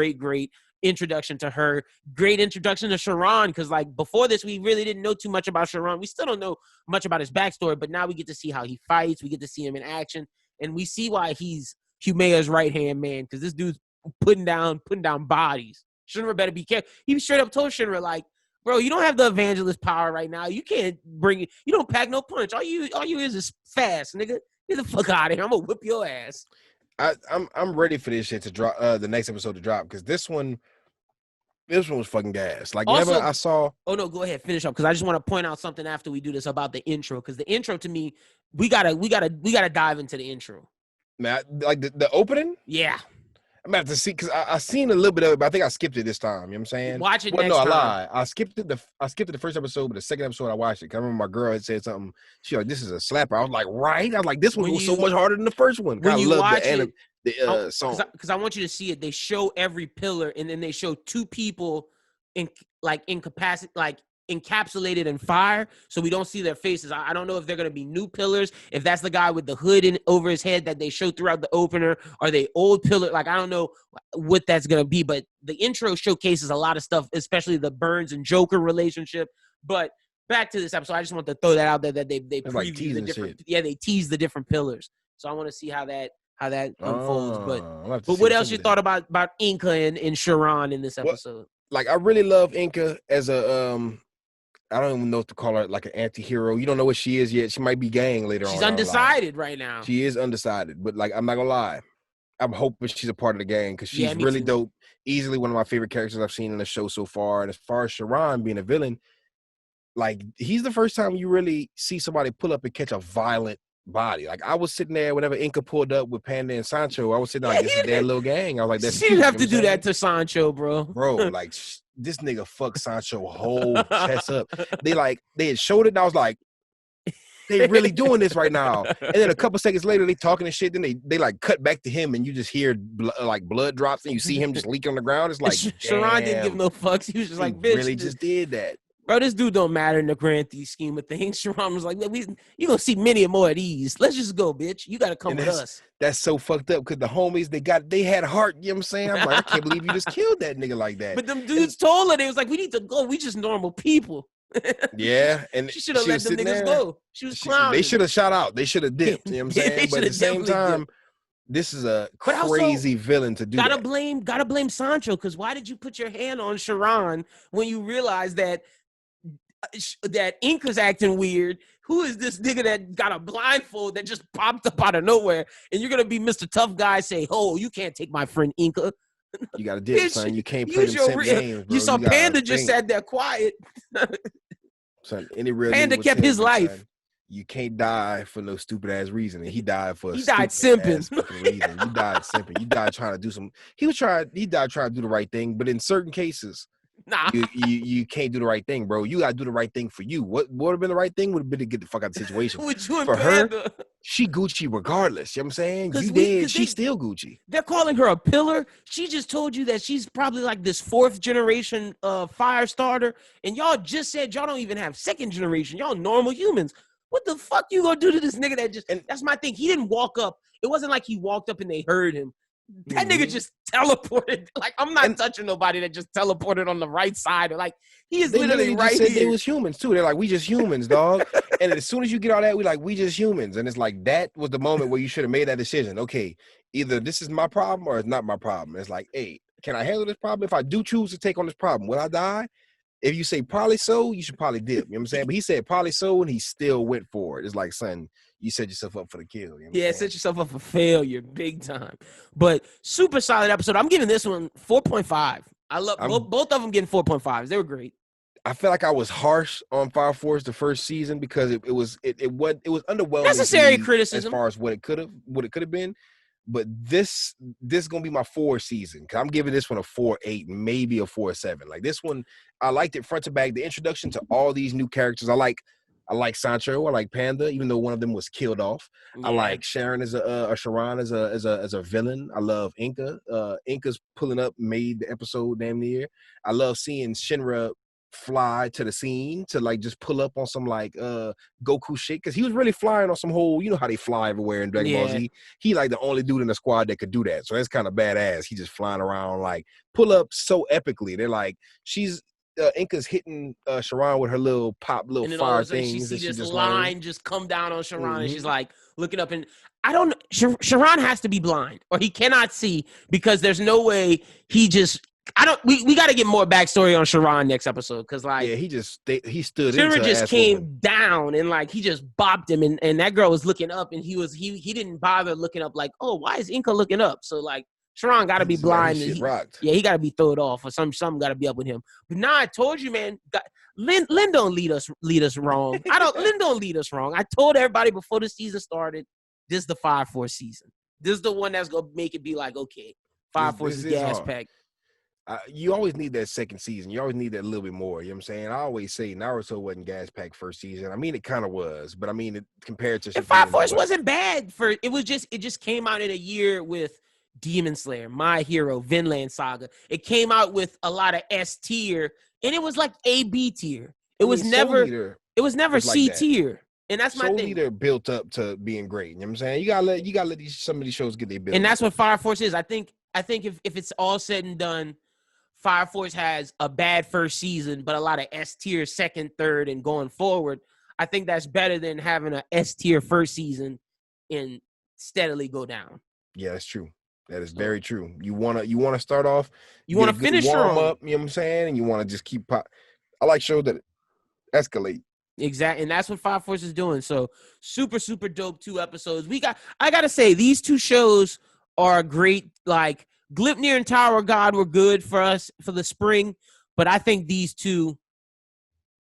introduction to her. Great introduction to Sharon, because like before this, we really didn't know too much about Sharon. We still don't know much about his backstory, but now we get to see how he fights. We get to see him in action, and we see why he's Humea's right-hand man, because this dude's putting down bodies. Shinra better be careful. He straight up told Shinra, like, bro, you don't have the evangelist power right now. You can't bring it. You don't pack no punch. All you is fast, nigga. Get the fuck out of here. I'm gonna whip your ass. I'm ready for this shit to drop. The next episode to drop, because this one was fucking gas. Like also, whenever I saw. Oh no, go ahead, finish up, because I just want to point out something after we do this about the intro, because the intro to me, we gotta dive into the intro. Man, like the opening. Yeah. I'm about to see, because I seen a little bit of it, but I think I skipped it this time. You know what I'm saying? Watch it next time. No, I lied. I skipped it the first episode, but the second episode I watched it. I remember my girl had said something. She was like, "This is a slapper." I was like, "Right." I was like, "This one was so much harder than the first one." When you watch the song, because I want you to see it. They show every pillar, and then they show two people encapsulated in fire, so we don't see their faces. I don't know if they're going to be new pillars, if that's the guy with the hood over his head that they showed throughout the opener, or they old pillar. Like, I don't know what that's going to be, but the intro showcases a lot of stuff, especially the Burns and Joker relationship. But back to this episode, I just want to throw that out there, that they preview like the different, they tease the different pillars. So I want to see how that unfolds. But what else you thought about Inca and Sharon in this episode? Like, I really love Inca as a I don't even know what to call her, like an anti-hero. You don't know what she is yet. She might be gang later on. She's undecided right now. She is undecided, but like, I'm not gonna lie. I'm hoping she's a part of the gang because she's me really too. dope. Easily one of my favorite characters I've seen in the show so far. And as far as Sharon being a villain, like he's the first time you really see somebody pull up and catch a violent body. Like I was sitting there whenever Inca pulled up with Panda and Sancho, I was sitting there like, this is their little gang. I was like, that's she cute. didn't have You know to what do I'm that saying? to Sancho, bro. Bro, like this nigga fucked Sancho whole chest up. They had showed it and I was like, they really doing this right now. And then a couple seconds later, they talking and shit. Then they like cut back to him, and you just hear blood drops, and you see him just leaking on the ground. It's like, Sharon didn't give no fucks. He was just like, bitch, really just did that. Bro, this dude don't matter in the grand scheme of things. Sharon was like, you gonna see many more of these. Let's just go, bitch. You gotta come with us. That's so fucked up because the homies they had heart. You know what I'm saying? I'm like, I can't believe you just killed that nigga like that. But them dudes told her, they was like, we need to go. We just normal people. Yeah, and she should have let them niggas go. She was clowning. They should have shot out. They should have dipped. You know what I'm saying? But at the same time, this is a crazy villain to do. Gotta blame Sancho, because why did you put your hand on Sharon when you realized that Inca's acting weird? Who is this nigga that got a blindfold that just popped up out of nowhere? And you're gonna be Mr. Tough Guy, say, "Oh, you can't take my friend Inca." You gotta dip, son. You can't play them simp games, bro. You saw Panda just sat there quiet. Son, any real Panda kept his life. Son, you can't die for no stupid ass reason. And he died for he died simping. Reason. He died simping. You died trying to do some. He died trying to do the right thing, but in certain cases, nah, you can't do the right thing, bro. You gotta do the right thing for you. What would have been the right thing would have been to get the fuck out of the situation. For her, she Gucci regardless. You know what I'm saying? You did. She's still Gucci. They're calling her a pillar. She just told you that she's probably like this 4th generation fire starter. And y'all just said y'all don't even have 2nd generation. Y'all normal humans. What the fuck you gonna do to this nigga that just... And that's my thing. He didn't walk up. It wasn't like he walked up and they heard him. That nigga just teleported. Like, I'm not touching nobody that just teleported on the right side. Like, he is literally right here. They was humans too. They're like, we just humans, dog. And as soon as you get all that, we just humans. And it's like, that was the moment where you should have made that decision. Okay, either this is my problem or it's not my problem. It's like, hey, can I handle this problem? If I do choose to take on this problem, will I die? If you say probably so, you should probably dip. You know what I'm saying? But he said probably so, and he still went for it. It's like, son, you set yourself up for the kill. You know set yourself up for failure big time. But super solid episode. I'm giving this one 4.5. I love both of them getting 4.5s. They were great. I feel like I was harsh on Fire Force the first season because it was underwhelming. Necessary criticism as far as what it could have been. But this is gonna be my 4 season because I'm giving this one a 4.8, maybe a 4.7. Like this one, I liked it front to back. The introduction to all these new characters, I like Sancho, I like Panda, even though one of them was killed off. Yeah. I like Sharon as Sharon as a villain. I love Inca. Inca's pulling up, made the episode damn near. I love seeing Shinra fly to the scene to like just pull up on some like Goku shit because he was really flying on some whole, you know how they fly everywhere in Dragon Ball Z. He like the only dude in the squad that could do that, so that's kind of badass. He just flying around like pull up so epically. They're like she's Inca's hitting Sharon with her little fire things. You see this line just come down on Sharon and she's like looking up, and I don't know. Sharon has to be blind or he cannot see because there's no way he just. We got to get more backstory on Sharon next episode because like he stood. Shinra just came down and like he just bopped him and that girl was looking up and he didn't bother looking up like, oh, why is Inca looking up? So like Sharon got to be blind. He got to be thrown off or something got to be up with him. But I told you, man. Lyn don't lead us wrong. Lyn don't lead us wrong. I told everybody before the season started, this is the Fire Force season. This is the one that's gonna make it be like, okay, Fire Force is gas packed. You always need that second season. You always need that a little bit more. You know what I'm saying? I always say Naruto wasn't gas packed first season. I mean, it kind of was, but I mean, compared to Fire Force wasn't bad it just came out in a year with Demon Slayer, My Hero, Vinland Saga. It came out with a lot of S tier, and it was like A B tier. It was never C tier. And that's my thing. Soul Eater built up to being great. You know what I'm saying? You gotta let some of these shows get their build. And that's what Fire Force is. I think if it's all said and done, Fire Force has a bad first season, but a lot of S tier second, third, and going forward. I think that's better than having a S tier first season and steadily go down. Yeah, that's true. That is very true. You wanna start off. You want to finish warm up. You know what I'm saying? And you want to just keep. I like shows that escalate. Exactly, and that's what Fire Force is doing. So super, super dope 2 episodes. I gotta say, these 2 shows are great. Like Gleipnir and Tower of God were good for us for the spring, but I think these two.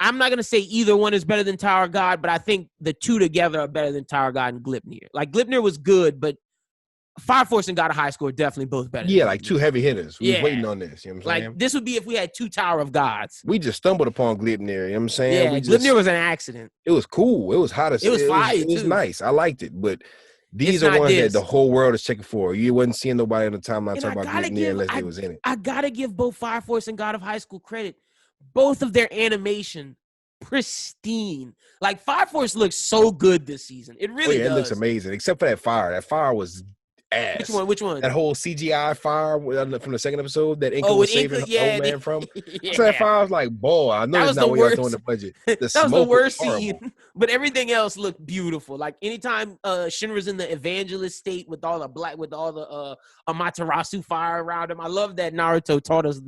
I'm not gonna say either one is better than Tower of God, but I think the two together are better than Tower of God and Gleipnir. Like Gleipnir was good, but Fire Force and God of High School are definitely both better. Yeah, than like Gleipnir. two heavy hitters. We was Yeah. waiting on this. You know what I'm Like saying? this would be if we had two Tower of Gods. We just stumbled upon Gleipnir. You know what I'm saying? Yeah, Gleipnir was an accident. It was cool. It was hot as It was fire, it was too. nice. I liked it, but these It's are not ones that this. the whole world is checking for. You wasn't seeing nobody on the timeline And talking about Gleipnir unless they was in it. I gotta give both Fire Force and God of High School credit. Both of their animation pristine. Like Fire Force looks so good this season. It really does. It looks amazing. Except for that fire. That fire was ass. Which one? That whole CGI fire from the second episode that Inca Oh, was with Inca, saving yeah, old man from. yeah. So that fire, I was like, boy, I know That that's was not the what y'all worst. doing the budget. That was the worst scene, but everything else looked beautiful. Like anytime Shinra's in the evangelist state with all the Amaterasu fire around him. I love that Naruto taught us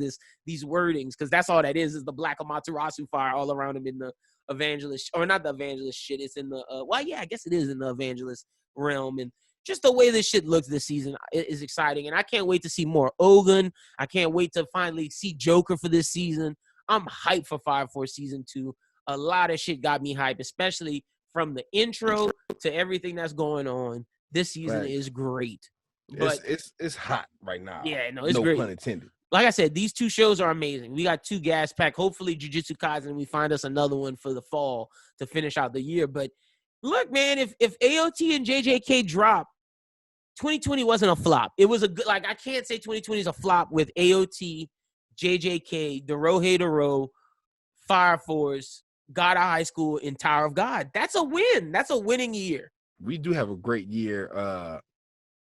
these wordings because that's all that is the black Amaterasu fire all around him in the evangelist, or not the evangelist shit. It's in the I guess it is in the evangelist realm. And just the way this shit looks this season is exciting. And I can't wait to see more Ogun. I can't wait to finally see Joker for this season. I'm hyped for Fire Force Season 2. A lot of shit got me hyped, especially from the intro to everything that's going on. This season is great. But it's hot right now. Yeah, no, it's great. No pun intended. Like I said, these two shows are amazing. We got two gas pack. Hopefully, Jujutsu Kaisen, we find us another one for the fall to finish out the year. But look, man, if AOT and JJK drop, 2020 wasn't a flop. It was a good, like, I can't say 2020 is a flop with AOT, JJK, Dorohei Doro, Fire Force, God of High School, and Tower of God. That's a win. That's a winning year. We do have a great year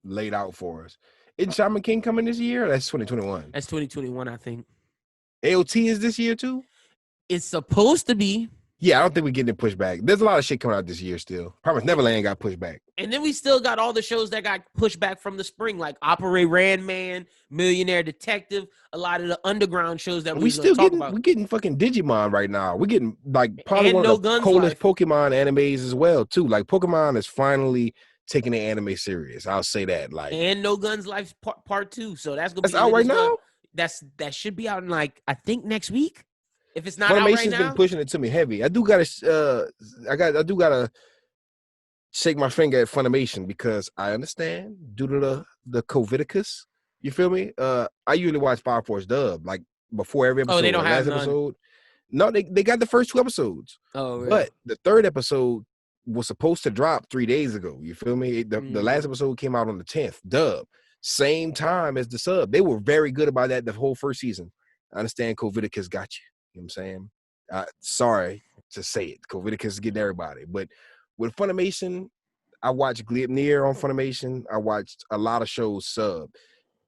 laid out for us. Isn't Shaman King coming this year? That's 2021. That's 2021, I think. AOT is this year too? It's supposed to be. Yeah, I don't think we're getting it pushed back. There's a lot of shit coming out this year still. Promise Neverland got pushed back. And then we still got all the shows that got pushed back from the spring, like Operate Randman, Millionaire Detective, a lot of the underground shows that we still talk about. We're getting fucking Digimon right now. We're getting like probably one of the coolest Pokemon animes as well too. Like Pokemon is finally taking the anime serious. I'll say that. Like, and No Guns Life Part 2. So that's gonna be out right now. That should be out in like I think next week. If it's not Funimation's out right now, been pushing it to me heavy. I do gotta shake my finger at Funimation because I understand due to the COVIDicus. You feel me? I usually watch Fire Force dub like before every episode. Oh, they don't have none. Episode. No, they got the first 2 episodes. Oh, really? But the 3rd episode was supposed to drop 3 days ago. You feel me? The last episode came out on the 10th. Dub. Same time as the sub. They were very good about that the whole first season. I understand COVIDicus got you. You know what I'm saying? Sorry to say it. COVIDicus is getting everybody. But with Funimation, I watched Gleipnir on Funimation. I watched a lot of shows sub.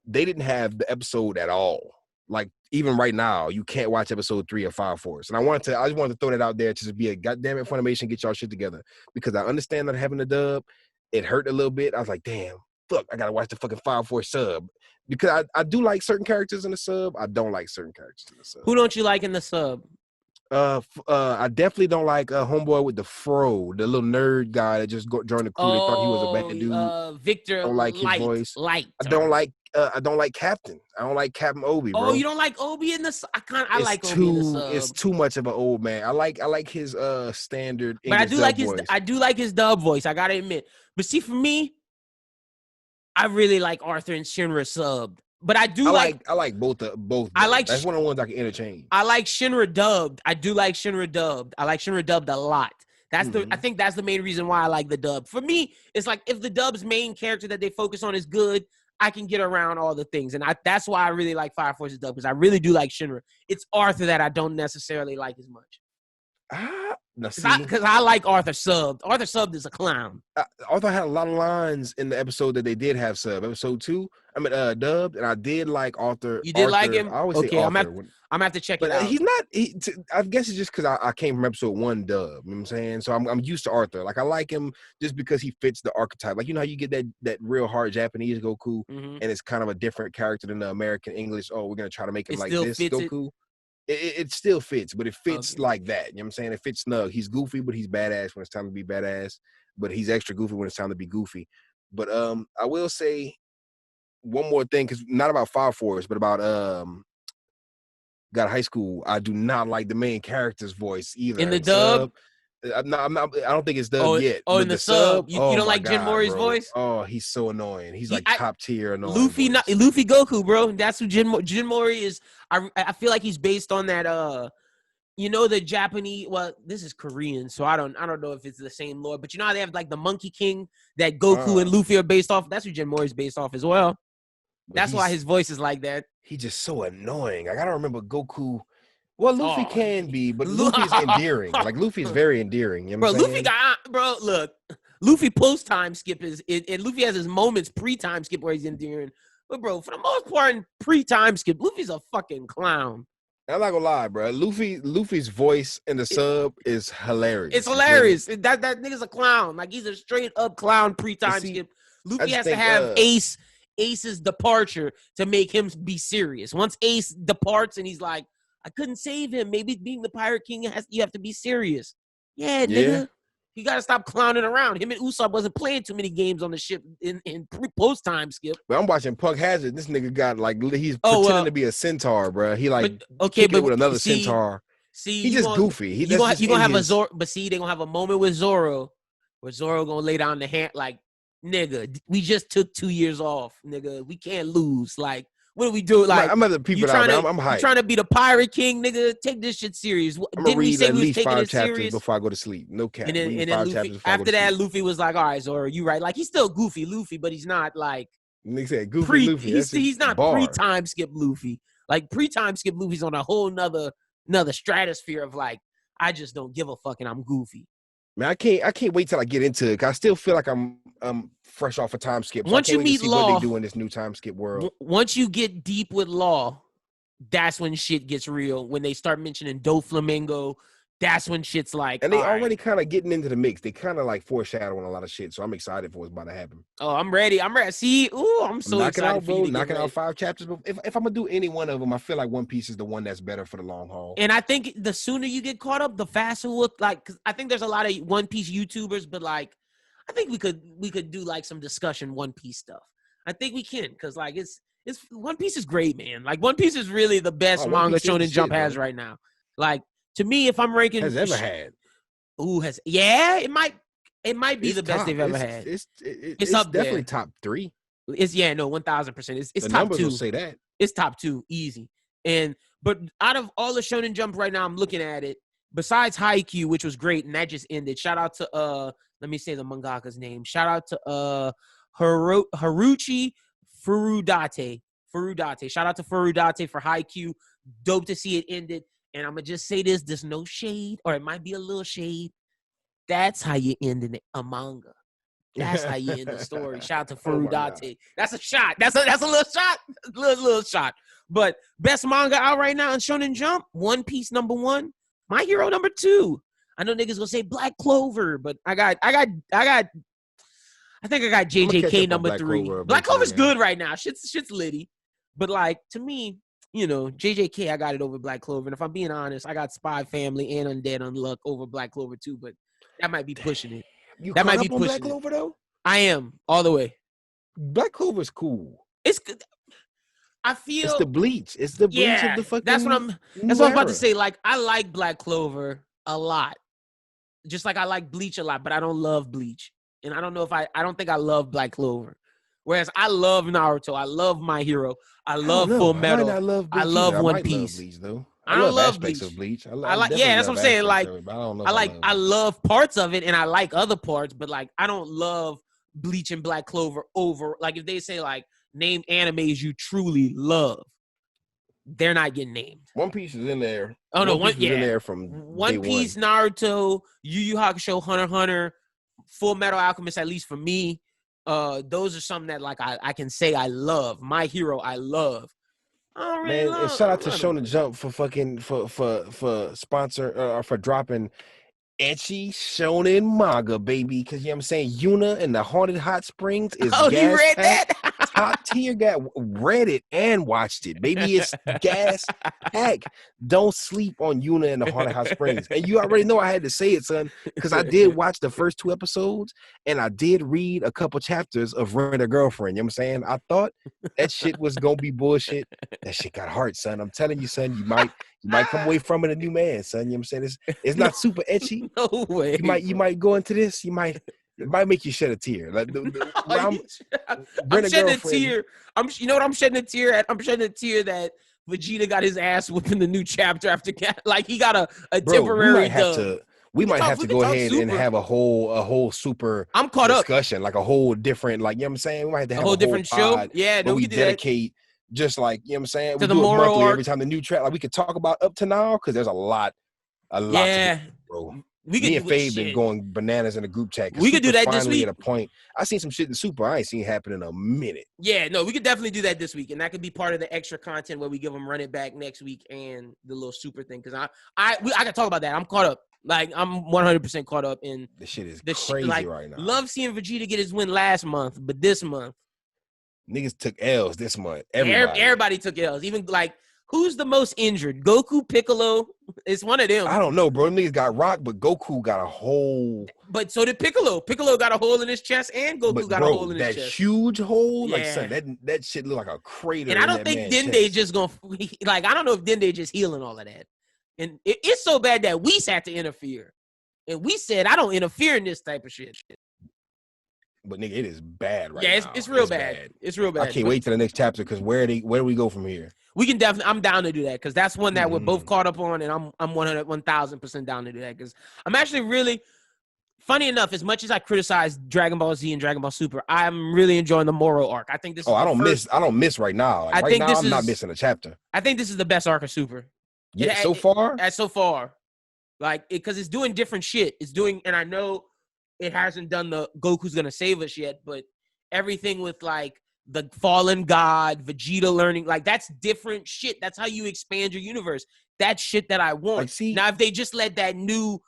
They didn't have the episode at all. Like, even right now, you can't watch episode 3 of Fire Force. And I just wanted to throw that out there to just be a goddamn it, Funimation, get y'all shit together. Because I understand not having a dub. It hurt a little bit. I was like, damn, fuck, I gotta watch the fucking Fire Force sub. Because I do like certain characters in the sub. I don't like certain characters in the sub. Who don't you like in the sub? I definitely don't like homeboy with the fro, the little nerd guy that just joined the crew. They thought he was a bad dude. Victor. I don't like his voice. I don't like Captain. I don't like Captain Obi. Bro. Oh, you don't like Obi in the? I like Obi in the sub. It's too much of an old man. I like his standard. But English I do like his dub voice. I gotta admit. But see, for me, I really like Arthur and Shinra subbed. But I like both. I like that's one of the ones I can interchange. I like Shinra dubbed. I do like Shinra dubbed. I like Shinra dubbed a lot. I think that's the main reason why I like the dub. For me, it's like if the dub's main character that they focus on is good, I can get around all the things. And that's why I really like Fire Force's dub, because I really do like Shinra. It's Arthur that I don't necessarily like as much. Because I like Arthur subbed. Arthur subbed is a clown. Arthur had a lot of lines in the episode that they did have sub. Episode 2, dubbed, and I did like Arthur. You did like him? I always say Arthur. I'm gonna have to check it but out. He's not. I guess it's just because I came from episode 1 dub. You know what I'm saying? So I'm used to Arthur. Like I like him just because he fits the archetype. Like you know how you get that real hard Japanese Goku, and it's kind of a different character than the American English. Oh, we're gonna try to make him like this Goku. It still fits, but it fits like that. You know what I'm saying? It fits snug. He's goofy, but he's badass when it's time to be badass. But he's extra goofy when it's time to be goofy. But I will say one more thing, because not about Fire Force, but about got high school. I do not like the main character's voice either. In the dub? I'm not. I don't think it's dubbed yet. Oh, in the sub. You don't my like Jin God, Mori's bro. voice? Oh, he's so annoying. He's like top tier annoying. Luffy Goku, bro. That's who Jin Mori is. I feel like he's based on that. The Japanese. Well, this is Korean, so I don't know if it's the same lore. But you know how they have like the Monkey King that Goku and Luffy are based off. That's who Jin Mori is based off as well. That's why his voice is like that. He's just so annoying. I gotta remember Goku. Well, Luffy can be, but Luffy's endearing. Like Luffy's very endearing. You know what I'm saying? Look, Luffy post time skip is, and Luffy has his moments pre time skip where he's endearing. But bro, for the most part, in pre time skip, Luffy's a fucking clown. I'm not gonna lie, bro. Luffy's voice in the sub is hilarious. It's hilarious. That nigga's a clown. Like he's a straight up clown pre time skip. Luffy has to have Ace's departure to make him be serious. Once Ace departs and he's like, I couldn't save him. Maybe being the Pirate King you have to be serious. Yeah, nigga. You gotta stop clowning around. Him and Usopp wasn't playing too many games on the ship in post time skip. But I'm watching Punk Hazard. This nigga got like he's pretending to be a centaur, bro. He like with another centaur. See, he's just goofy. You gonna have a Zoro, but see, they gonna have a moment with Zoro where Zoro gonna lay down the hand like, nigga, we just took 2 years off, nigga. We can't lose. Like, what do we do? Like, I'm other people out, man. I'm hyped. You trying to be the Pirate King, nigga? Take this shit serious. I'm gonna read at least 5 chapters before I go to sleep. No cap. And then Luffy, after that, Luffy was like, all right, Zoro, you right. Like, he's still goofy Luffy, but he's not like Nick said goofy Luffy. He's not pre-time skip Luffy. Like, pre-time skip Luffy's on a whole nother stratosphere of like, I just don't give a fuck and I'm goofy. Man, I can't wait till I get into it. 'Cause I still feel like I'm fresh off a time skip. So once you meet Law, what they do in this new time skip world. Once you get deep with Law, that's when shit gets real. When they start mentioning Doflamingo, that's when shit's like. And they already kind of getting into the mix. They kind of like foreshadowing a lot of shit. So I'm excited for what's about to happen. Oh, I'm ready. See, I'm so excited out, bro. for you to knocking out 5 chapters. But if I'm gonna do any one of them, I feel like One Piece is the one that's better for the long haul. And I think the sooner you get caught up, the faster we'll like. Cause I think there's a lot of One Piece YouTubers, but like, I think we could do like some discussion One Piece stuff. I think we can, cause like it's One Piece is great, man. Like One Piece is really the best manga Shonen Jump has right now. Like. To me, if I'm ranking, has ever had. It might be the best they've ever had. It's up definitely there. Top 3. It's 1,000%. It's the top numbers 2. Will say that. It's top 2, easy. But out of all the Shonen Jump right now, I'm looking at it. Besides Haikyuu, which was great, and that just ended. Shout out to let me say the mangaka's name. Shout out to Haruchi Furudate. Shout out to Furudate for Haikyuu. Dope to see it ended. And I'm going to just say this, there's no shade, or it might be a little shade. That's how you end a manga. That's how you end the story. Shout out to Furudate. That's a shot. That's a little shot. Little shot. But best manga out right now in Shonen Jump, One Piece #1, My Hero #2. I know niggas going to say Black Clover, but I think I got JJK #3. Black Clover's good right now. Shit's litty. But like, to me, JJK, I got it over Black Clover. And if I'm being honest, I got Spy Family and Undead Unluck over Black Clover too, but that might be pushing it. That might be pushing Black Clover, though? I am, all the way. Black Clover's cool. It's good. I feel... It's the bleach. It's the bleach of the fucking... That's what I'm about to say. Like, I like Black Clover a lot. Just like I like Bleach a lot, but I don't love Bleach. And I don't know if I don't think I love Black Clover. Whereas I love Naruto, I love My Hero, I love Full Metal, I love One Piece. Bleach, though. I don't love aspects Bleach. of Bleach. That's what I'm saying. Like, I love parts of it, and I like other parts, but like, I don't love Bleach and Black Clover over. Like, if they say like name animes you truly love, they're not getting named. One Piece is in there. Oh no, One Piece is in there from One Piece, Naruto, Yu Yu Hakusho, Hunter x Hunter, Full Metal Alchemist. At least for me. Those are some that like I can say I love. My Hero I love. And shout out to Shonen Jump for fucking for sponsor or for dropping ecchi shonen manga, baby. Because you know what I'm saying, Yuna and the Haunted Hot Springs is gas you read packed. that? Top tier guy read it and watched it. Baby, it's gas pack. Don't sleep on Yuna and the Haunted Hot Springs. And you already know I had to say it, son, because I did watch the first 2 episodes and I did read a couple chapters of Rent a Girlfriend. You know what I'm saying? I thought that shit was gonna be bullshit. That shit got heart, son. I'm telling you, son, you might come away from it a new man, son. You know what I'm saying? It's not super etchy. No way. You might go into this, it might make you shed a tear. Like I'm shedding a tear. You know what I'm shedding a tear at? I'm shedding a tear that Vegeta got his ass whipped in the new chapter after like he got a temporary dub. We might have to go ahead and have a whole super I'm caught discussion, like a whole different, like, you know what I'm saying? We might have to have a whole different show. Yeah, no, we dedicate just like, you know what I'm saying? We the do it moral monthly arc. every time the new track. Like we could talk about up to now because there's a lot Yeah, to do, bro. Me and Faye been going bananas in the group chat. We could do that this week. At a point, I seen some shit in Super I ain't seen happen in a minute. Yeah, no, we could definitely do that this week, and that could be part of the extra content where we give them Run It Back next week and the little Super thing. Because I can talk about that. I'm caught up. Like I'm 100% caught up in the shit is crazy right now. Love seeing Vegeta get his win last month, but this month niggas took L's this month. Everybody took L's. Even like. Who's the most injured? Goku, Piccolo? It's one of them. I don't know, bro. Niggas got rocked, but Goku got a hole. But so did Piccolo. Piccolo got a hole in his chest, and Goku got a hole in his chest. That huge hole, yeah. Like son, that shit look like a crater. And I don't think Dende just gonna like. I don't know if Dende just healing all of that. And it's so bad that we had to interfere, and we said I don't interfere in this type of shit. But nigga, it is bad right now. Yeah, it's real bad. It's real bad. I can't wait till the next chapter because where do we go from here? We can definitely. I'm down to do that because that's one that we're both caught up on, and I'm 1,000% down to do that because I'm actually really. Funny enough, as much as I criticize Dragon Ball Z and Dragon Ball Super, I'm really enjoying the Moro arc. I think this. I don't miss right now. Like, right now, I'm not missing a chapter. I think this is the best arc of Super. Yeah, so far. So far, like because it's doing different shit. It's doing, and I know it hasn't done the Goku's gonna save us yet, but everything with like the fallen god, Vegeta learning, like that's different shit. That's how you expand your universe. That's shit that I want. Like, now, if they just let that new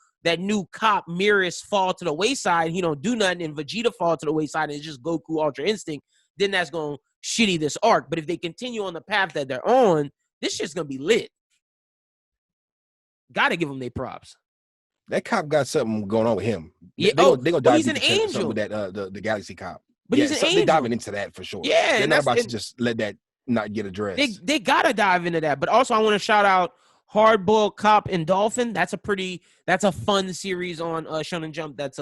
cop Mirrors fall to the wayside, he don't do nothing, and Vegeta fall to the wayside, and it's just Goku Ultra Instinct, then that's gonna shitty this arc. But if they continue on the path that they're on, this shit's gonna be lit. Gotta give them their props. That cop got something going on with him. Yeah, they gonna dive he's an angel with that the Galaxy cop. But he's an angel. They're diving into that for sure. Yeah, they're not about to just let that not get addressed. They gotta dive into that. But also, I want to shout out Hardboiled Cop and Dolphin. That's a fun series on Shonen Jump. That's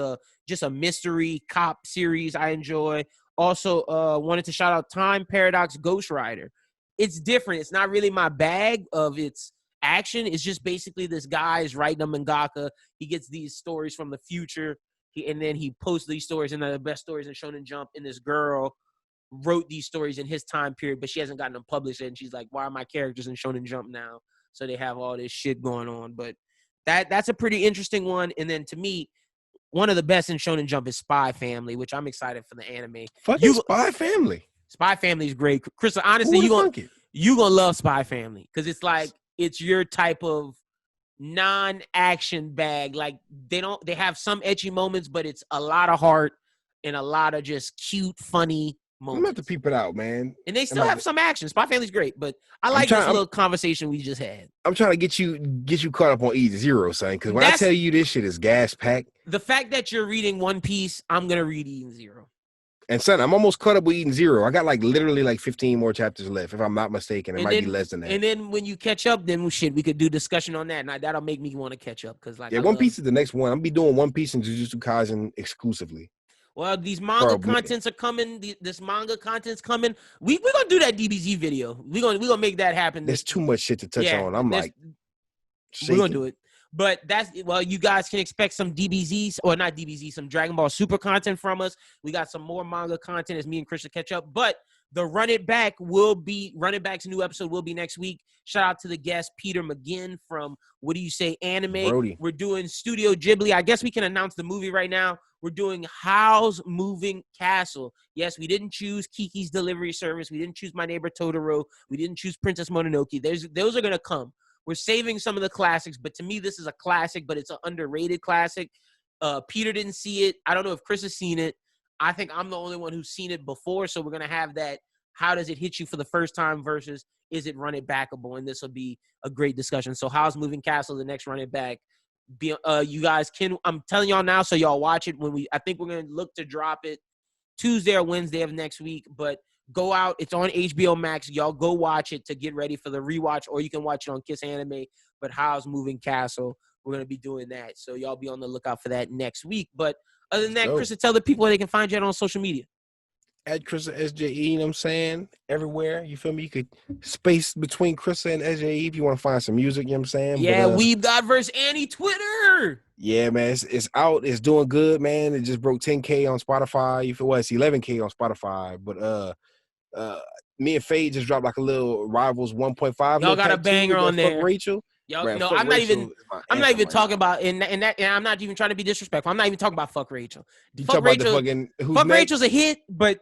just a mystery cop series I enjoy. Also, wanted to shout out Time Paradox Ghost Rider. It's different. It's not really my bag of its action. It's just basically this guy is writing a mangaka. He gets these stories from the future, and then he posts these stories, and the best stories in Shonen Jump. And this girl wrote these stories in his time period, but she hasn't gotten them published yet. And she's like, "Why are my characters in Shonen Jump now?" So they have all this shit going on. But that's a pretty interesting one. And then to me, one of the best in Shonen Jump is Spy Family, which I'm excited for the anime. Spy Family. Spy Family is great. Chris, honestly, you gonna love Spy Family because it's like it's your type of non-action bag. Like they have some ecchi moments, but it's a lot of heart and a lot of just cute, funny moments. I'm gonna have to peep it out, man. And they still have some action. Spy Family's great, but I like this little conversation we just had. I'm trying to get you caught up on E0, son. Because when I tell you this shit is gas packed. The fact that you're reading One Piece, I'm gonna read E0. And son, I'm almost caught up with E0. I got literally 15 more chapters left, if I'm not mistaken. It might be less than that. And then when you catch up, then we could do discussion on that. Now that'll make me want to catch up because One Piece is the next one. I'm gonna be doing One Piece and Jujutsu Kaisen exclusively. Well, these manga contents are coming. This manga content's coming. We're gonna do that DBZ video. We're gonna make that happen. There's too much shit to touch on. I'm like, we're gonna do it. But you guys can expect some DBZs, or not DBZ, some Dragon Ball Super content from us. We got some more manga content as me and Christian catch up. But the Run It Back's new episode will be next week. Shout out to the guest, Peter McGinn from What Do You Say Anime. Brody. We're doing Studio Ghibli. I guess we can announce the movie right now. We're doing Howl's Moving Castle. Yes, we didn't choose Kiki's Delivery Service. We didn't choose My Neighbor Totoro. We didn't choose Princess Mononoke. Those are going to come. We're saving some of the classics, but to me, this is a classic, but it's an underrated classic. Peter didn't see it. I don't know if Chris has seen it. I think I'm the only one who's seen it before, so we're going to have that how does it hit you for the first time versus is it run it backable? And this will be a great discussion. So how's Moving Castle, the next run it back? You guys can, I'm telling y'all now, so y'all watch it I think we're going to look to drop it Tuesday or Wednesday of next week, but go out. It's on HBO Max. Y'all go watch it to get ready for the rewatch, or you can watch it on Kiss Anime. But how's Moving Castle? We're going to be doing that. So y'all be on the lookout for that next week. But other than that, Chrissa, tell the people where they can find you on social media. At Chrissa SJE, you know what I'm saying? Everywhere. You feel me? You could space between Chrissa and SJE if you want to find some music, you know what I'm saying? Yeah, MimicGawd vs. Annie Twitter. Yeah, man. It's out. It's doing good, man. It just broke 10K on Spotify. You feel what? It's 11K on Spotify. But me and Fade just dropped like a little Rivals 1.5. Y'all got a banger on there. Fuck Rachel. Y'all, Bruh, no, Fuck I'm not Rachel even. I'm not even talking about and I'm not even trying to be disrespectful. I'm not even talking about Fuck Rachel. You Fuck talk about the Rachel. fucking Who's Fuck Next? Rachel's a hit, but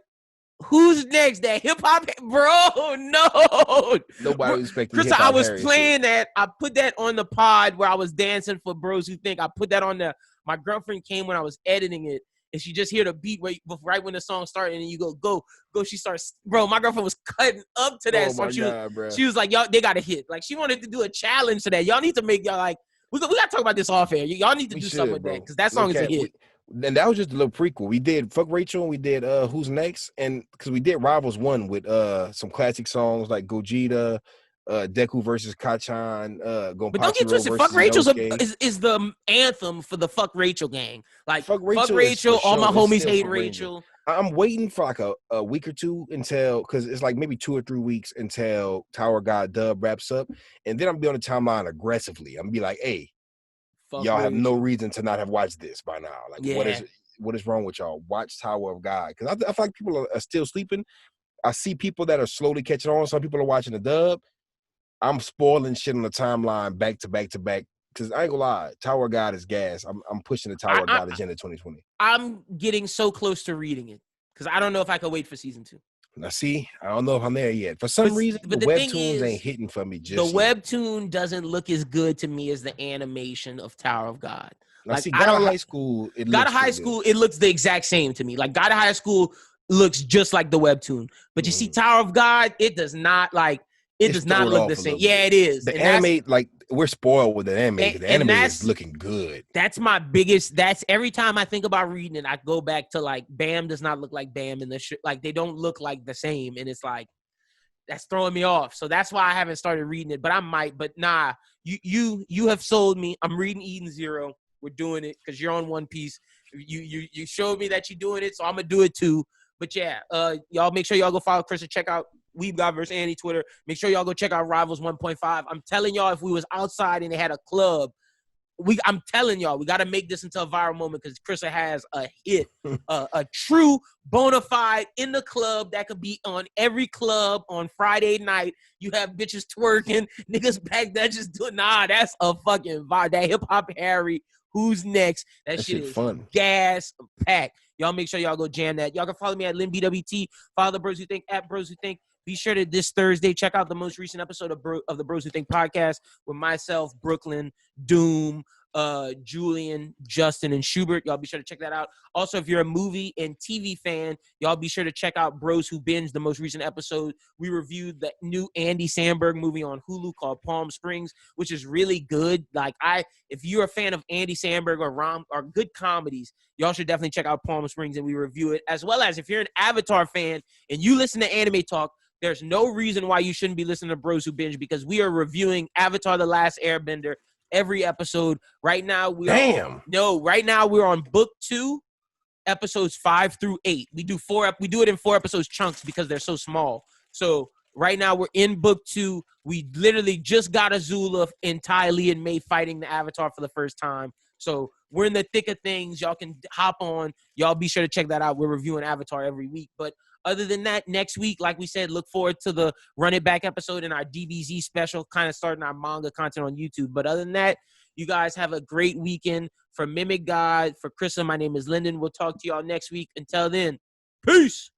who's next? That hip hop, bro? No, Nobody was expecting Chrissa, hip-hop I was Harry playing shit. that. I put that on the pod where I was dancing for Bros Who Think. I put that on the. My girlfriend came when I was editing it, and she just heard a beat right when the song started, and then you go. She starts, bro. My girlfriend was cutting up to that song. She was like, y'all, they got a hit. Like she wanted to do a challenge to that. Y'all need to make y'all like. We got to talk about this off air. Y'all need to do something with that because that song is a hit. And that was just a little prequel. We did Fuck Rachel and we did Who's Next, and because we did Rivals 1 with some classic songs like Gogeta, Deku versus Kachan, but don't get twisted. Fuck Rachel's is the anthem for the Fuck Rachel gang. Like Fuck Rachel, all my homies hate Rachel. I'm waiting for like a week or two until, because it's like maybe 2 or 3 weeks until Tower God Dub wraps up, and then I'm be on the timeline aggressively. I'm be like, hey, Fuck y'all Rachel. Have no reason to not have watched this by now. Like, what is wrong with y'all? Watch Tower of God, because I feel like people are still sleeping. I see people that are slowly catching on. Some people are watching the dub. I'm spoiling shit on the timeline back to back to back. Because I ain't gonna lie, Tower of God is gas. I'm pushing the Tower of God agenda 2020. I'm getting so close to reading it because I don't know if I can wait for season 2. Now, see, I don't know if I'm there yet. For some reason, the webtoons ain't hitting for me just yet. The webtoon doesn't look as good to me as the animation of Tower of God. Now, like, see, God of High School, it looks the exact same to me. Like, God of High School looks just like the webtoon. But you see, Tower of God, it does not like. It does not look the same. Yeah, it is. The anime, like, we're spoiled with the anime. The anime is looking good. That's my biggest. That's every time I think about reading it, I go back to like Bam does not look like Bam in the like they don't look like the same, and it's like that's throwing me off. So that's why I haven't started reading it. But I might. But nah, you have sold me. I'm reading Eden Zero. We're doing it because you're on One Piece. You showed me that you're doing it, so I'm gonna do it too. But yeah, y'all make sure y'all go follow Chrissa. Check out MimicGawd vs. Annie Twitter. Make sure y'all go check out Rivals 1.5. I'm telling y'all, if we was outside and they had a club, I'm telling y'all, we got to make this into a viral moment because Chrissa has a hit, a true bona fide in the club that could be on every club on Friday night. You have bitches twerking, niggas back there just doing, that's a fucking vibe. That hip hop Harry. Who's next? That shit is fun. Gas packed. Y'all make sure y'all go jam that. Y'all can follow me at LynBWT. Follow the Bros Who Think at Bros Who Think. Be sure to this Thursday check out the most recent episode of the Bros Who Think podcast with myself, Brooklyn, Doom, Julian, Justin, and Schubert. Y'all be sure to check that out. Also, if you're a movie and TV fan, y'all be sure to check out Bros Who Binge, the most recent episode. We reviewed the new Andy Samberg movie on Hulu called Palm Springs, which is really good. Like if you're a fan of Andy Samberg or good comedies, y'all should definitely check out Palm Springs and we review it. As well as if you're an Avatar fan and you listen to Anime Talk, there's no reason why you shouldn't be listening to Bros Who Binge because we are reviewing Avatar: The Last Airbender every episode. Right now we're on book 2, episodes 5 through 8. We do it in 4 episodes chunks because they're so small. So right now we're in book 2. We literally just got Azula and Ty Lee and May fighting the Avatar for the first time. So we're in the thick of things. Y'all can hop on. Y'all be sure to check that out. We're reviewing Avatar every week. But other than that, next week, like we said, look forward to the Run It Back episode and our DBZ special, kind of starting our manga content on YouTube. But other than that, you guys have a great weekend. For MimicGawd, for Chrissa, my name is Lyndon. We'll talk to y'all next week. Until then, peace.